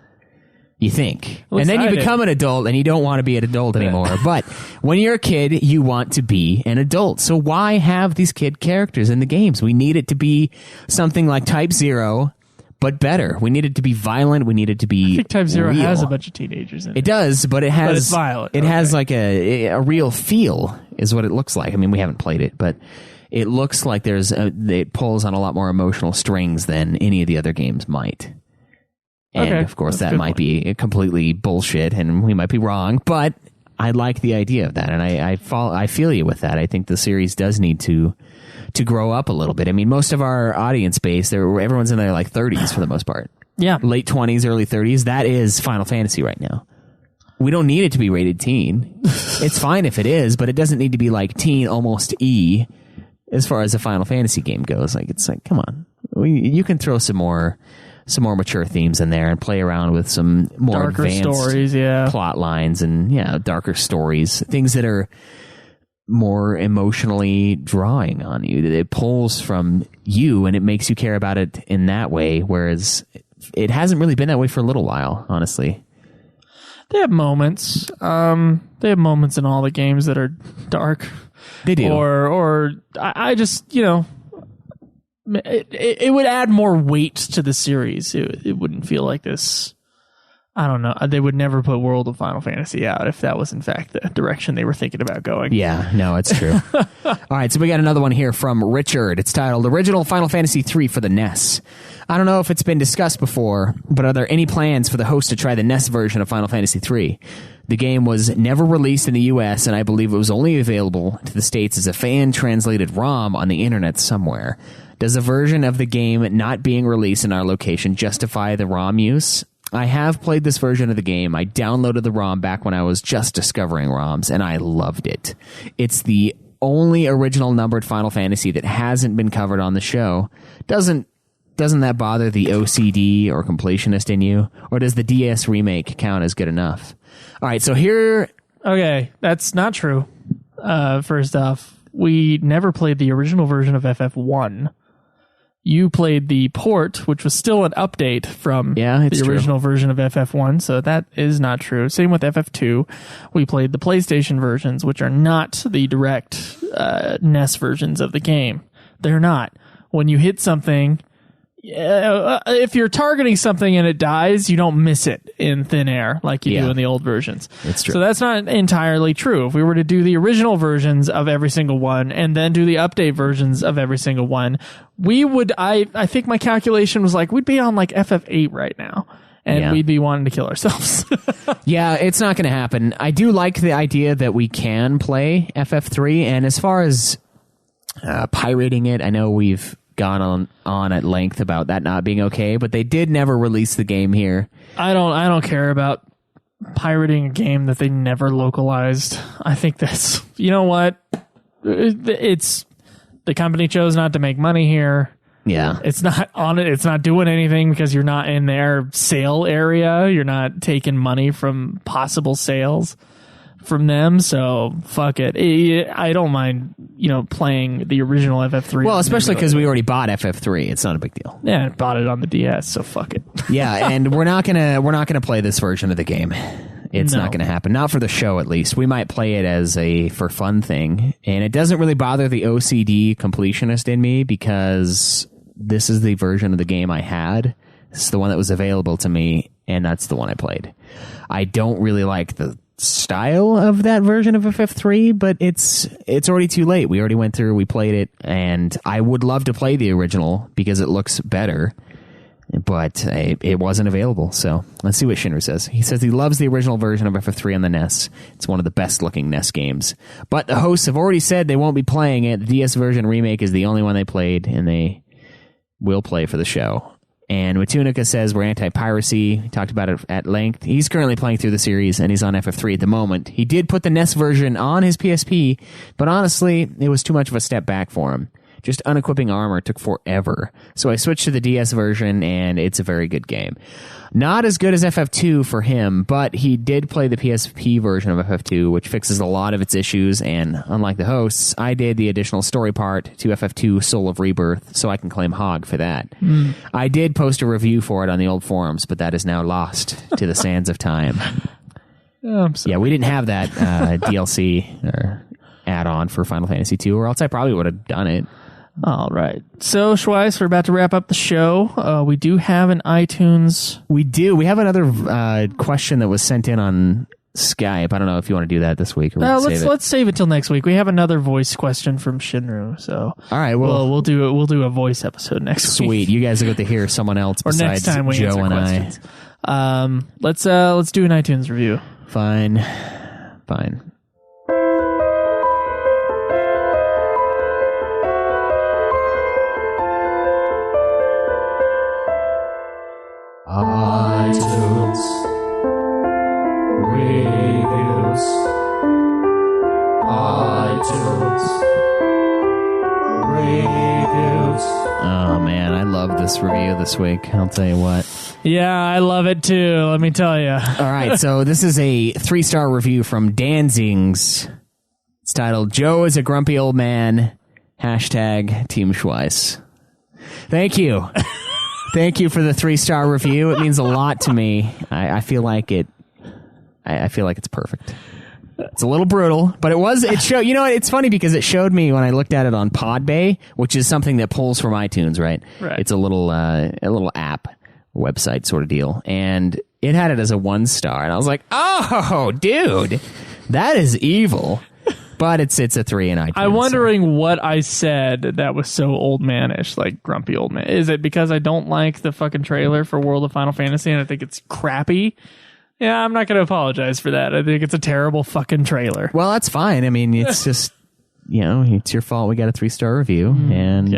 You think. And then you become an adult and you don't want to be an adult anymore. But when you're a kid, you want to be an adult. So why have these kid characters in the games? We need it to be something like Type 0, but better. We need it to be violent. We need it to be I think Type 0 real. has a bunch of teenagers in it. It does, but it has... But it's violent. It has like a real feel, is what it looks like. I mean, we haven't played it, but it looks like it pulls on a lot more emotional strings than any of the other games might. And, of course, that might be completely bullshit, and we might be wrong, but I like the idea of that, and I feel you with that. I think the series does need to grow up a little bit. I mean, most of our audience base, everyone's in their, like, 30s for the most part. Yeah. Late 20s, early 30s. That is Final Fantasy right now. We don't need it to be rated teen. It's fine if it is, but it doesn't need to be, like, teen, almost E, as far as a Final Fantasy game goes. Like, it's like, come on. You can throw some more mature themes in there and play around with some more darker advanced stories, plot lines and darker stories, things that are more emotionally drawing on you. It pulls from you and it makes you care about it in that way, whereas it hasn't really been that way for a little while, honestly. They have moments. They have moments in all the games that are dark. They do. Or I just, it would add more weight to the series. It wouldn't feel like this. I don't know. They would never put World of Final Fantasy out if that was in fact the direction they were thinking about going. Yeah, no, it's true. All right, so we got another one here from Richard. It's titled Original Final Fantasy III for the NES. I don't know if it's been discussed before, but are there any plans for the host to try the NES version of Final Fantasy III? The game was never released in the US, and I believe it was only available to the States as a fan-translated ROM on the internet somewhere. Does a version of the game not being released in our location justify the ROM use? I have played this version of the game. I downloaded the ROM back when I was just discovering ROMs, and I loved it. It's the only original numbered Final Fantasy that hasn't been covered on the show. Doesn't that bother the OCD or completionist in you? Or does the DS remake count as good enough? All right, so here... Okay, that's not true. First off, we never played the original version of FF1. You played the port, which was still an update from the original version of FF1, so that is not true. Same with FF2. We played the PlayStation versions, which are not the direct NES versions of the game. They're not. When you hit something, if you're targeting something and it dies, you don't miss it in thin air like you do in the old versions. It's true. So that's not entirely true. If we were to do the original versions of every single one and then do the update versions of every single one, we would, I think my calculation was like, we'd be on like FF8 right now. And we'd be wanting to kill ourselves. Yeah, it's not going to happen. I do like the idea that we can play FF3. And as far as pirating it, I know we've gone on at length about that not being okay, but they did never release the game here. I don't care about pirating a game that they never localized. I think that's, you know what? It's the company chose not to make money here. Yeah. It's not on it. It's not doing anything because you're not in their sale area. You're not taking money from possible sales. from them, so fuck it. I don't mind, playing the original FF3. Well, especially because we already bought FF3. It's not a big deal. Yeah, I bought it on the DS, so fuck it. Yeah, and we're not gonna play this version of the game. It's not gonna happen. Not for the show, at least. We might play it as a for fun thing, and it doesn't really bother the OCD completionist in me because this is the version of the game I had. This is the one that was available to me, and that's the one I played. I don't really like the style of that version of FF3, but it's already too late. We already went through, we played it, and I would love to play the original because it looks better, but it wasn't available. So let's see what Shinru says. He says he loves the original version of FF3 on the NES. It's one of the best looking NES games, but the hosts have already said they won't be playing it. The DS version remake is the only one they played, and they will play for the show. And Matunica says we're anti-piracy. He talked about it at length. He's currently playing through the series, and he's on FF3 at the moment. He did put the NES version on his PSP, but honestly, it was too much of a step back for him. Just unequipping armor took forever. So I switched to the DS version, and it's a very good game. Not as good as FF2 for him, but he did play the PSP version of FF2, which fixes a lot of its issues, and unlike the hosts, I did the additional story part to FF2 Soul of Rebirth, so I can claim HOG for that. I did post a review for it on the old forums, but that is now lost to the sands of time. Yeah, we didn't have that DLC or add-on for Final Fantasy II, or else I probably would have done it. All right. So, Schweiss, we're about to wrap up the show. We do have an iTunes. We do. We have another question that was sent in on Skype. I don't know if you want to do that this week. Or let's save it till next week. We have another voice question from Shinru. So, all right. Well, we'll do a voice episode next week. Sweet. You guys will get to hear someone else or besides next time we Joe and questions. Let's do an iTunes review. Fine. iTunes reviews. iTunes reviews. Oh man, I love this review this week. I'll tell you what. Yeah, I love it too. Let me tell you. All right, so this is a 3-star review from Danzings. It's titled "Joe is a grumpy old man." #Team Schweiss. Thank you. Thank you for the 3-star review. It means a lot to me. I feel like it. I feel like it's perfect. It's a little brutal, but it showed. You know what? It's funny because it showed me when I looked at it on Podbay, which is something that pulls from iTunes, right? Right. It's a little app, website sort of deal, and it had it as a 1-star, and I was like, "Oh, dude, that is evil." But it's a 3 in iTunes. I'm wondering what I said that was so old manish, like grumpy old man. Is it because I don't like the fucking trailer for World of Final Fantasy and I think it's crappy? Yeah, I'm not going to apologize for that. I think it's a terrible fucking trailer. Well, that's fine. I mean, it's just, it's your fault. We got a 3-star review, and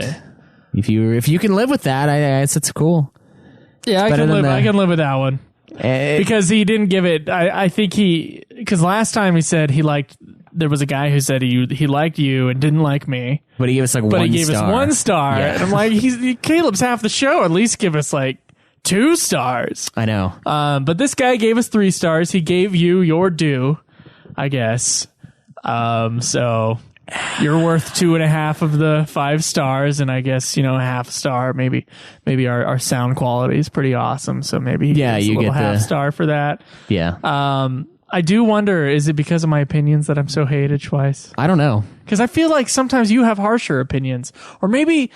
if you can live with that, it's cool. Yeah, I can live with that one. Because he didn't give it. I think because last time he said there was a guy who said he liked you and didn't like me. But he gave us 1 star. But he gave us 1 star. Yeah. And I'm like, Caleb's half the show. At least give us 2 stars. I know. But this guy gave us 3 stars. He gave you your due, I guess. So you're worth 2.5 of the 5 stars, and I guess half a star. Maybe our sound quality is pretty awesome. So maybe you get a half star for that. Yeah. I do wonder, is it because of my opinions that I'm so hated, Schweiss? I don't know. Because I feel like sometimes you have harsher opinions. Or maybe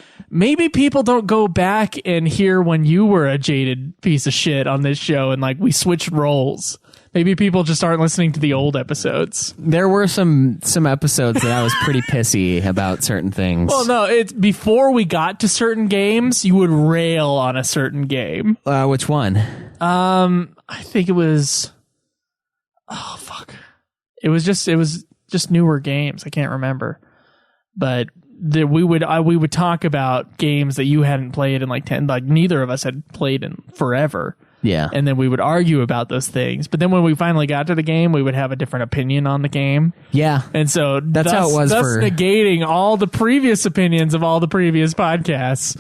people don't go back and hear when you were a jaded piece of shit on this show and we switched roles. Maybe people just aren't listening to the old episodes. There were some episodes that I was pretty pissy about certain things. Well, no, it's before we got to certain games, you would rail on a certain game. Which one? I think it was... Oh fuck! It was just newer games. I can't remember, but we would talk about games that you hadn't played in 10. Neither of us had played in forever. Yeah, and then we would argue about those things. But then when we finally got to the game, we would have a different opinion on the game. Yeah, and so that's how it was. Thus negating all the previous opinions of all the previous podcasts.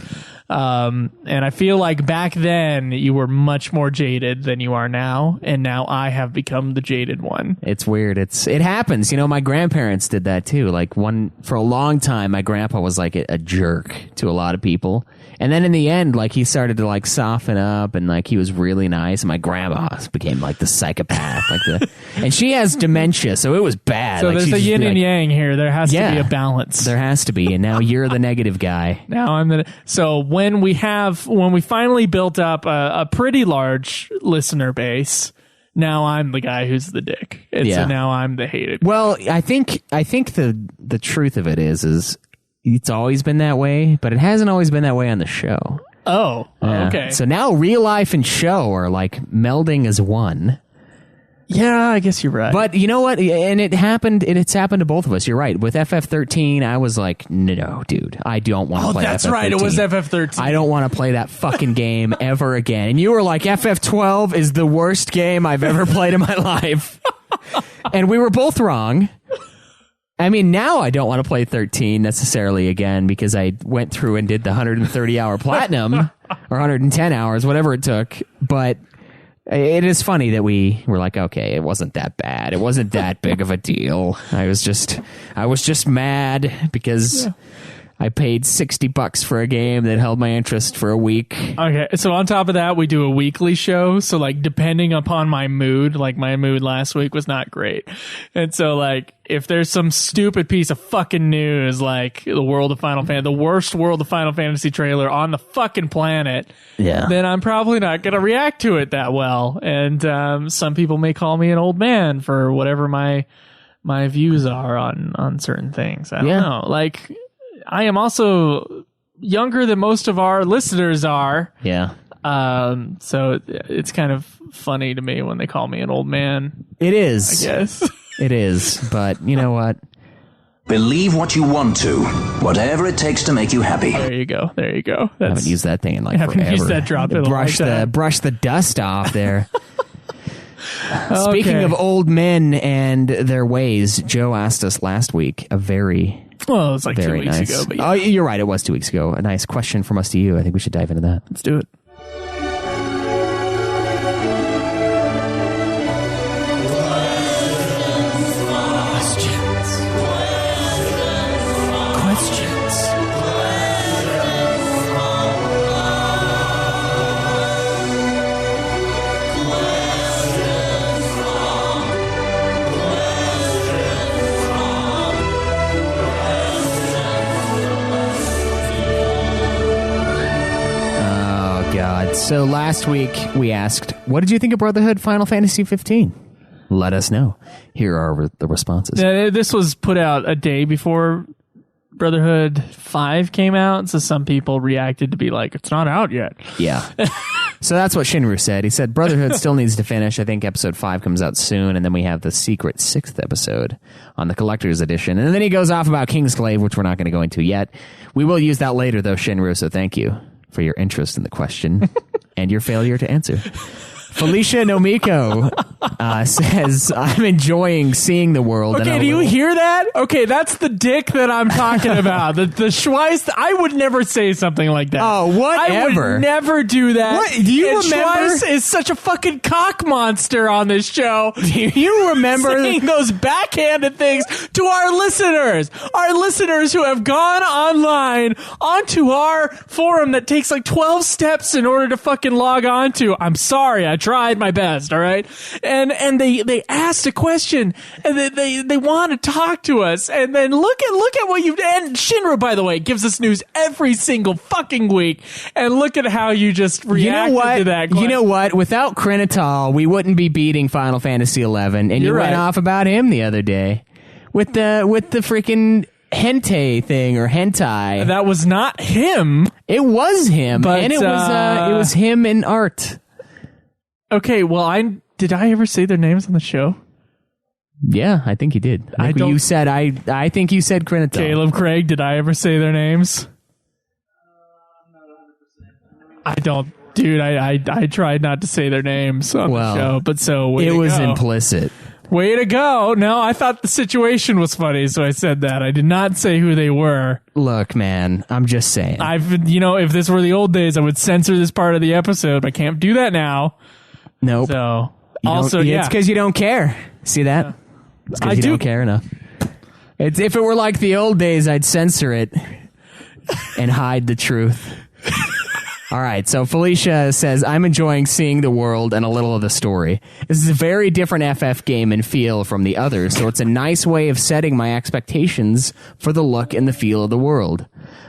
And I feel like back then you were much more jaded than you are now, and now I have become the jaded one. It's weird. It happens. You know, my grandparents did that too. Like for a long time, my grandpa was like a jerk to a lot of people. And then in the end, like he started to like soften up and like he was really nice. And my grandma became like the psychopath, and she has dementia, so it was bad. So like, there's a yin and yang here. There has to be a balance. There has to be. And now you're the negative guy. Now I'm so when we finally built up a pretty large listener base, now I'm the guy who's the dick. And so now I'm the hated guy. Well, I think the truth of it is it's always been that way, but it hasn't always been that way on the show. Oh, okay. So now real life and show are like melding as one. Yeah, I guess you're right. But you know what? And it's happened to both of us. You're right. With FF13, I was like, no, dude, I don't want to play FF13. Oh, that's right. It was FF13. I don't want to play that fucking game ever again. And you were like, FF12 is the worst game I've ever played in my life. And we were both wrong. I mean, now I don't want to play 13 necessarily again because I went through and did the 130-hour platinum or 110 hours, whatever it took. But it is funny that we were like, okay, it wasn't that bad. It wasn't that big of a deal. I was just mad because I paid $60 for a game that held my interest for a week. Okay, so on top of that, we do a weekly show. So, like, depending upon my mood, like, my mood last week was not great. And so, like, if there's some stupid piece of fucking news, like the worst World of Final Fantasy trailer on the fucking planet, then I'm probably not going to react to it that well. And some people may call me an old man for whatever my views are on certain things. I don't know. Like, I am also younger than most of our listeners are. Yeah. So it's kind of funny to me when they call me an old man. It is. I guess. It is. But you know what? Believe what you want to, whatever it takes to make you happy. There you go. I haven't used that thing in like forever. I haven't used that drop in a long time. Brush the dust off there. Speaking of old men and their ways, Joe asked us last week a very... Well, it was like 2 weeks ago. But Oh, you're right. It was 2 weeks ago. A nice question from us to you. I think we should dive into that. Let's do it. So last week we asked, what did you think of Brotherhood Final Fantasy 15? Let us know. Here are the responses. This was put out a day before Brotherhood 5 came out, so some people reacted to be like, it's not out yet. Yeah. So that's what Shinru said. He said Brotherhood still needs to finish. I think episode 5 comes out soon, and then we have the secret 6th episode on the collector's edition. And then he goes off about Kingsglaive, which we're not going to go into yet. We will use that later, though, Shinru, so thank you for your interest in the question and your failure to answer. Felicia Nomiko says, I'm enjoying seeing the world. Okay, do you hear that? Okay, that's the dick that I'm talking about. The Schweiss, I would never say something like that. Oh, whatever. I would never do that. What? Do you remember? Schweiss is such a fucking cock monster on this show. Do you remember? Saying those backhanded things to our listeners. Our listeners who have gone online onto our forum that takes like 12 steps in order to fucking log on to. I'm sorry, I tried my best, all right? And they asked a question, and they want to talk to us, and then look at what you've done. And Shinru, by the way, gives us news every single fucking week, and look at how you just reacted to that question. You know what? Without Krenital, we wouldn't be beating Final Fantasy 11, and You're you right. went off about him the other day with the freaking hentai thing or hentai. That was not him. It was him, But, and it was him in art. Okay, well, did I ever say their names on the show? Yeah, I think you did. I think you said Krenital. Caleb, Craig, did I ever say their names? I don't, dude. I tried not to say their names on the show, but so it was implicit. Way to go. No, I thought the situation was funny, so I said that. I did not say who they were. Look, man, I'm just saying. If this were the old days, I would censor this part of the episode. I can't do that now. Nope. So, it's because you don't care. See that? It's because you don't care enough. If it were like the old days, I'd censor it and hide the truth. All right, so Felicia says, I'm enjoying seeing the world and a little of the story. This is a very different FF game and feel from the others, so it's a nice way of setting my expectations for the look and the feel of the world.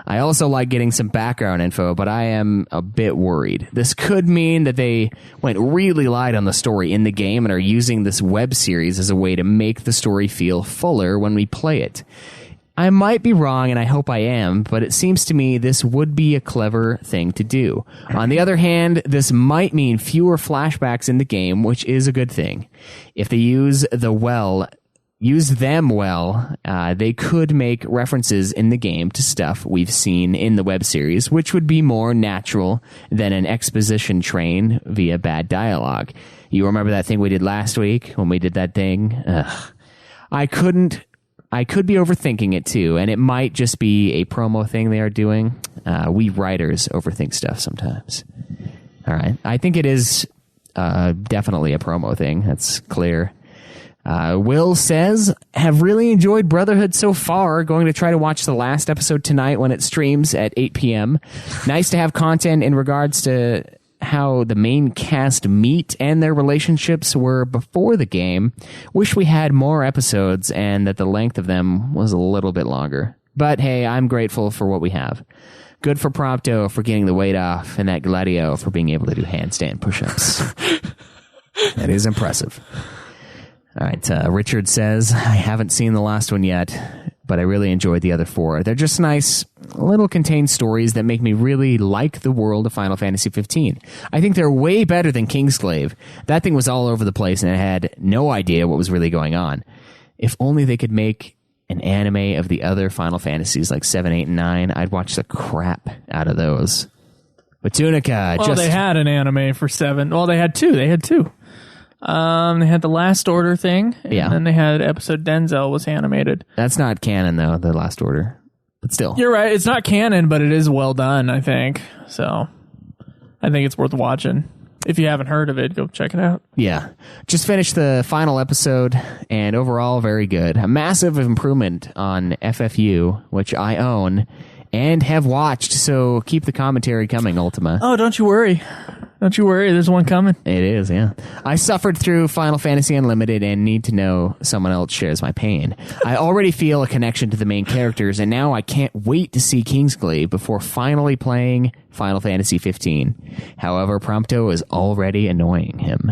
I also like getting some background info, but I am a bit worried. This could mean that they went really light on the story in the game and are using this web series as a way to make the story feel fuller when we play it. I might be wrong, and I hope I am, but it seems to me this would be a clever thing to do. On the other hand, this might mean fewer flashbacks in the game, which is a good thing. If they use them well, they could make references in the game to stuff we've seen in the web series, which would be more natural than an exposition train via bad dialogue. You remember that thing we did last week when we did that thing? Ugh. I could be overthinking it too, and it might just be a promo thing they are doing. We writers overthink stuff sometimes. All right. I think it is definitely a promo thing. That's clear. Will says, have really enjoyed Brotherhood so far. Going to try to watch the last episode tonight when it streams at 8 p.m. Nice to have content in regards to how the main cast meet and their relationships were before the game. Wish we had more episodes and that the length of them was a little bit longer. But hey, I'm grateful for what we have. Good for Prompto for getting the weight off, and that Gladio for being able to do handstand push-ups. That is impressive. All right, Richard says, I haven't seen the last one yet, but I really enjoyed the other four. They're just nice, little contained stories that make me really like the world of Final Fantasy 15. I think they're way better than Kingsglaive. That thing was all over the place, and I had no idea what was really going on. If only they could make an anime of the other Final Fantasies like 7, 8, and 9, I'd watch the crap out of those. But Tunica, they had an anime for 7. Well, they had two. They had the Last Order thing, and then they had episode Denzel was animated. That's not canon, though, the Last Order. But still. You're right. It's not canon, but it is well done, I think. So I think it's worth watching. If you haven't heard of it, go check it out. Yeah. Just finished the final episode, and overall, very good. A massive improvement on FFU, which I own and have watched, so keep the commentary coming, Ultima. Oh, don't you worry. Don't you worry, there's one coming. It is, yeah. I suffered through Final Fantasy Unlimited and need to know someone else shares my pain. I already feel a connection to the main characters, and now I can't wait to see Kingsglaive before finally playing Final Fantasy 15. However, Prompto is already annoying him.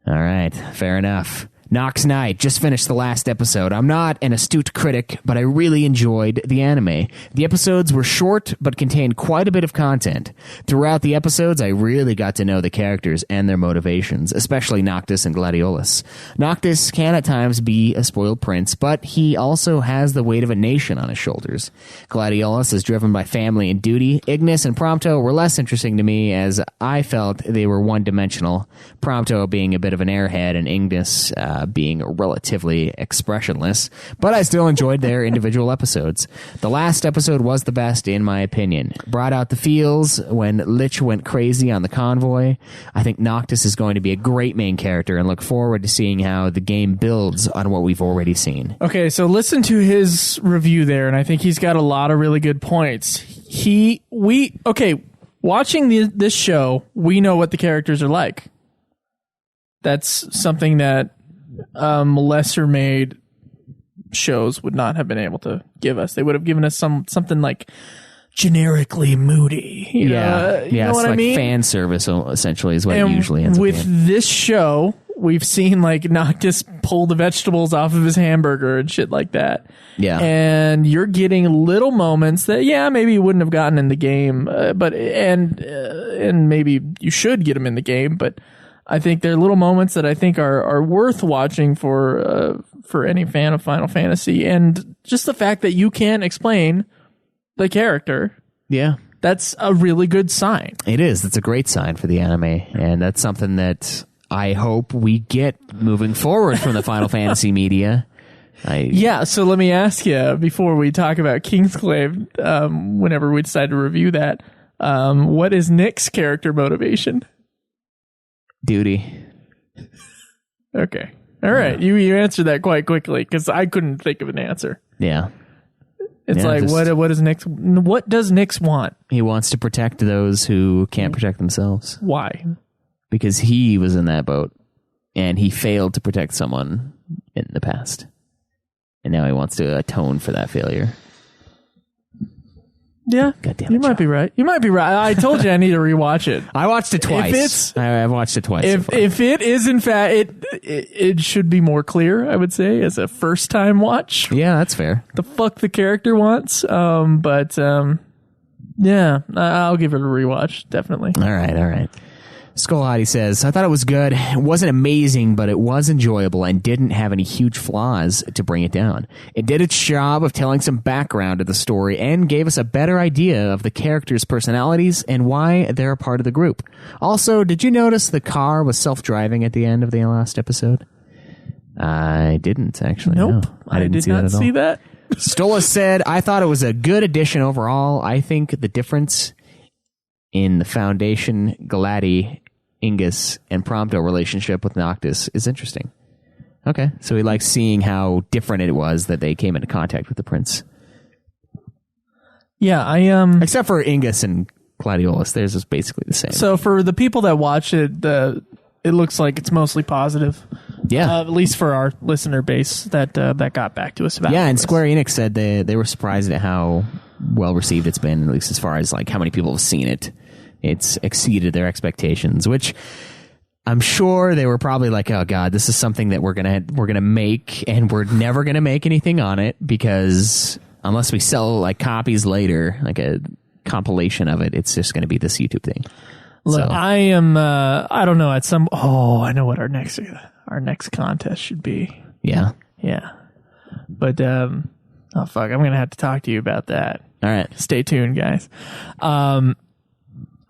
All right, fair enough. Nox Knight just finished the last episode. I'm not an astute critic, but I really enjoyed the anime. The episodes were short, but contained quite a bit of content. Throughout the episodes, I really got to know the characters and their motivations, especially Noctis and Gladiolus. Noctis can at times be a spoiled prince, but he also has the weight of a nation on his shoulders. Gladiolus is driven by family and duty. Ignis and Prompto were less interesting to me, as I felt they were one-dimensional, Prompto being a bit of an airhead and Ignis being relatively expressionless, but I still enjoyed their individual episodes. The last episode was the best, in my opinion. Brought out the feels when Lich went crazy on the convoy. I think Noctis is going to be a great main character and look forward to seeing how the game builds on what we've already seen. Okay, so listen to his review there, and I think he's got a lot of really good points. Watching this show, we know what the characters are like. That's something that lesser made shows would not have been able to give us. They would have given us something like generically moody. You know it's what like I mean? Fan service essentially is what it usually ends up being. With this show, we've seen like Noctis pull the vegetables off of his hamburger and shit like that. Yeah. And you're getting little moments that, maybe you wouldn't have gotten in the game, and maybe you should get them in the game, but I think they're little moments that I think are worth watching for any fan of Final Fantasy, and just the fact that you can explain the character. Yeah. That's a really good sign. It is. That's a great sign for the anime, and that's something that I hope we get moving forward from the Final Fantasy media. So let me ask you, before we talk about Kingsglaive, whenever we decide to review that, what is Nick's character motivation? Duty. Okay. All right. You answered that quite quickly, because I couldn't think of an answer. Yeah. It's what does Nyx want? He wants to protect those who can't protect themselves. Why? Because he was in that boat, and he failed to protect someone in the past. And now he wants to atone for that failure. Yeah, you might be right. You might be right. I told you I need to rewatch it. I watched it twice. I've watched it twice. If it is in fact, it should be more clear, I would say, as a first time watch. Yeah, that's fair. The fuck the character wants. Yeah, I'll give it a rewatch, definitely. All right. Skullhottie says, I thought it was good. It wasn't amazing, but it was enjoyable and didn't have any huge flaws to bring it down. It did its job of telling some background to the story and gave us a better idea of the characters' personalities and why they're a part of the group. Also, did you notice the car was self-driving at the end of the last episode? I didn't, actually. Nope. No, I did not see that. Stola said, I thought it was a good addition overall. I think the difference in the Foundation, Galati, Ingus, and Prompto relationship with Noctis is interesting. Okay, so he likes seeing how different it was that they came into contact with the prince. Yeah, except for Ingus and Gladiolus, theirs is basically the same. So for the people that watch it, it looks like it's mostly positive. Yeah, at least for our listener base that got back to us about. Yeah, and Square Enix said they were surprised at how well received it's been, at least as far as like how many people have seen it. It's exceeded their expectations, which I'm sure they were probably like, "Oh God, this is something that we're gonna make, and we're never gonna make anything on it because unless we sell like copies later, like a compilation of it, it's just gonna be this YouTube thing." Look, so. I am. I don't know. I know what our next contest should be. Yeah. But oh fuck, I'm gonna have to talk to you about that. All right, stay tuned, guys.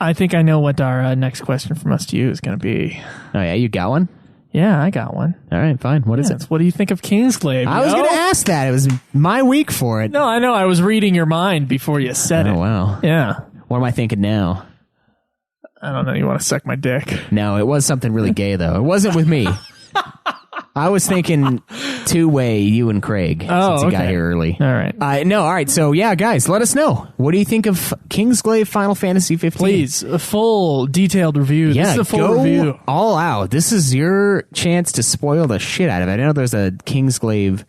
I think I know what our next question from us to you is going to be. Oh, yeah? You got one? Yeah, I got one. All right, fine. What is it? What do you think of Kingsglaive? I was going to ask that. It was my week for it. No, I know. I was reading your mind before you said it. Oh, wow. Yeah. What am I thinking now? I don't know. You want to suck my dick? No, it was something really gay, though. It wasn't with me. I was thinking two-way you and Craig since you got here early. All right. All right. So, yeah, guys, let us know. What do you think of Kingsglaive Final Fantasy 15? Please, a full detailed review. Yeah, this is a full review. All out. This is your chance to spoil the shit out of it. I know there's a Kingsglaive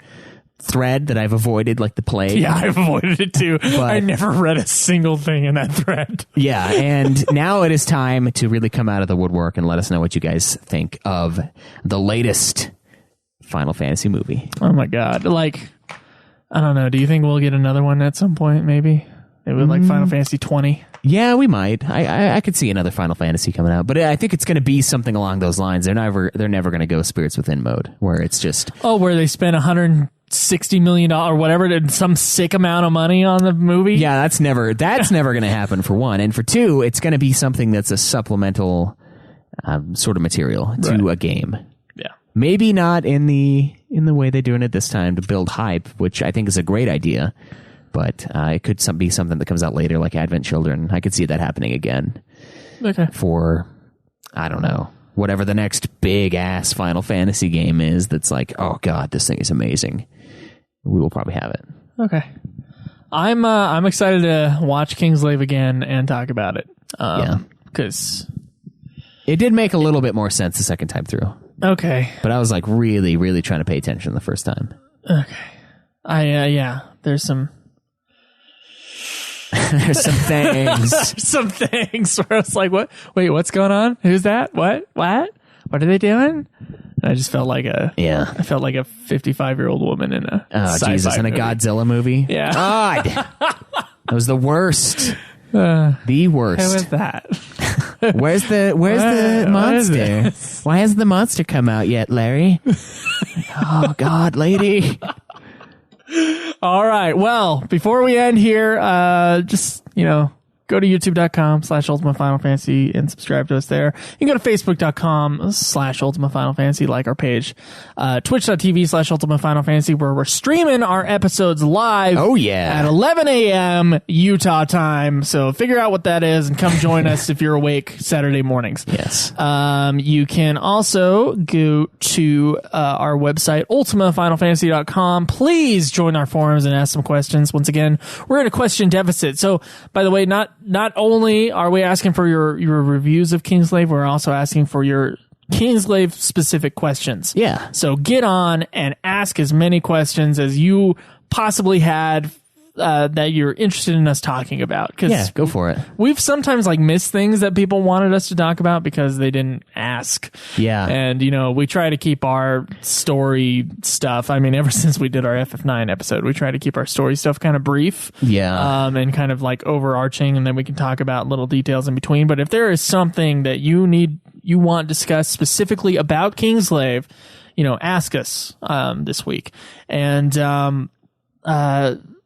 thread that I've avoided like the plague. Yeah, I've avoided it too. But I never read a single thing in that thread. Yeah, and now it is time to really come out of the woodwork and let us know what you guys think of the latest Final Fantasy movie. Oh my God. Like, I don't know. Do you think we'll get another one at some point, maybe? Maybe like Final Fantasy 20? Yeah, we might. I could see another Final Fantasy coming out, but I think it's going to be something along those lines. They're never going to go Spirits Within mode, where it's just... Oh, where they spent $160 million or whatever, some sick amount of money on the movie? Yeah, that's never going to happen, for one. And for two, it's going to be something that's a supplemental sort of material to a game. Yeah. Maybe not in the way they're doing it this time to build hype, which I think is a great idea. But it could be something that comes out later, like Advent Children. I could see that happening again. Okay. For, I don't know, whatever the next big-ass Final Fantasy game is that's like, oh, God, this thing is amazing. We will probably have it. Okay. I'm excited to watch Kingsglaive again and talk about it. Yeah. Because... It did make a little bit more sense the second time through. Okay. But I was like really, really trying to pay attention the first time. Okay. Yeah, there's some... There's some things. Some things where I was like, what? Wait, what's going on? Who's that? What? What are they doing? And I just felt like I felt like a 55-year-old woman in a Jesus, in a Godzilla movie. Yeah. God. That was the worst. The worst. Who is that? Where's the monster? Why hasn't the monster come out yet, Larry? Oh God, lady. All right. Well, before we end here, just, go to youtube.com/Ultimate Final Fantasy and subscribe to us there. You can go to facebook.com/Ultimate Final Fantasy, like our page. Twitch.tv/Ultimate Final Fantasy, where we're streaming our episodes live. Oh, yeah. At 11 a.m. Utah time. So figure out what that is and come join us if you're awake Saturday mornings. Yes. You can also go to our website, ultimatefinalfantasy.com. Please join our forums and ask some questions. Once again, we're in a question deficit. So, by the way, not only are we asking for your reviews of Kingsglaive, we're also asking for your Kingsglaive specific questions. Yeah. So get on and ask as many questions as you possibly had that you're interested in us talking about. Yeah, go for it. We've sometimes missed things that people wanted us to talk about because they didn't ask. Yeah. And, we try to keep our story stuff. I mean, ever since we did our FF9 episode, we try to keep our story stuff kind of brief. Yeah. And kind of overarching, and then we can talk about little details in between. But if there is something that you want discussed specifically about Kingsglaive, ask us this week. And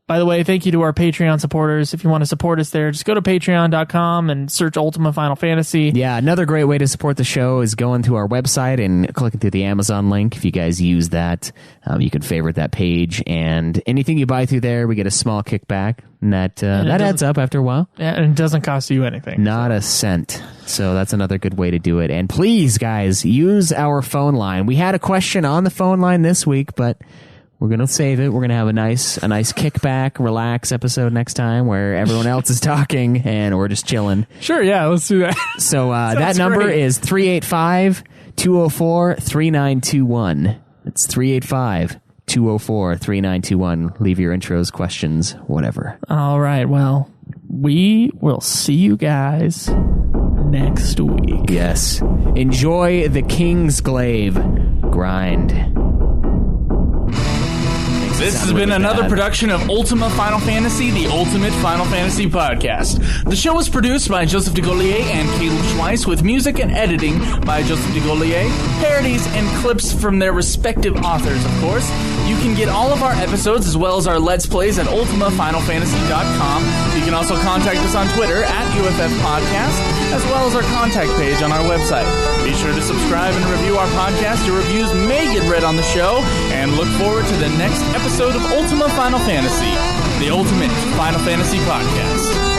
by the way, thank you to our Patreon supporters. If you want to support us there, just go to patreon.com and search Ultimate Final Fantasy. Yeah, another great way to support the show is going to our website and clicking through the Amazon link. If you guys use that, you can favorite that page. And anything you buy through there, we get a small kickback. And that adds up after a while. Yeah, and it doesn't cost you anything. Not a cent. So that's another good way to do it. And please, guys, use our phone line. We had a question on the phone line this week, but we're going to save it. We're going to have a nice kickback, relax episode next time where everyone else is talking and we're just chilling. Sure, yeah, let's do that. So that number great. is 385-204-3921. It's 385-204-3921. Leave your intros, questions, whatever. All right, well, we will see you guys next week. Yes. Enjoy the Kingsglaive grind. This has been another production of Ultima Final Fantasy, the Ultimate Final Fantasy Podcast. The show was produced by Joseph DeGolier and Caleb Schweiss, with music and editing by Joseph DeGolier, parodies and clips from their respective authors, of course. You can get all of our episodes as well as our Let's Plays at ultimafinalfantasy.com. You can also contact us on Twitter at UFF Podcast, as well as our contact page on our website. Be sure to subscribe and review our podcast. Your reviews may get read on the show, and look forward to the next episode of Ultima Final Fantasy, the Ultimate Final Fantasy Podcast.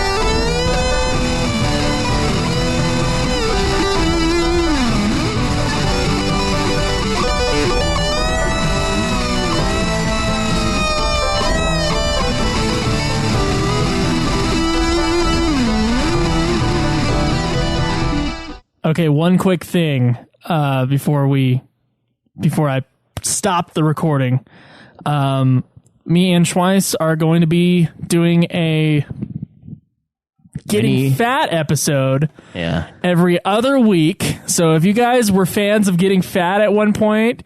Okay, one quick thing before I stop the recording. Me and Schweiss are going to be doing a Getting Fat episode every other week. So if you guys were fans of Getting Fat at one point,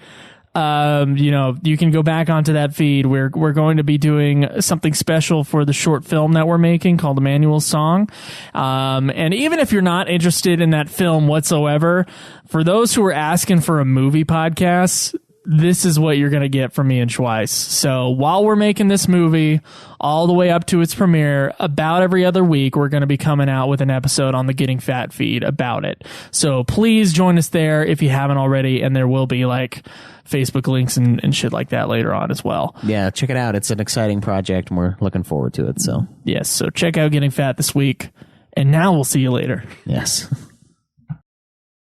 you can go back onto that feed. We're going to be doing something special for the short film that we're making called Emmanuel's Song. And even if you're not interested in that film whatsoever, for those who are asking for a movie podcast, this is what you're going to get from me and Schweiss. So while we're making this movie all the way up to its premiere, about every other week, we're going to be coming out with an episode on the Getting Fat feed about it. So please join us there if you haven't already, and there will be Facebook links and shit like that later on as well. Yeah, check it out. It's an exciting project, and we're looking forward to it. So yes, so check out Getting Fat this week, and now we'll see you later. Yes.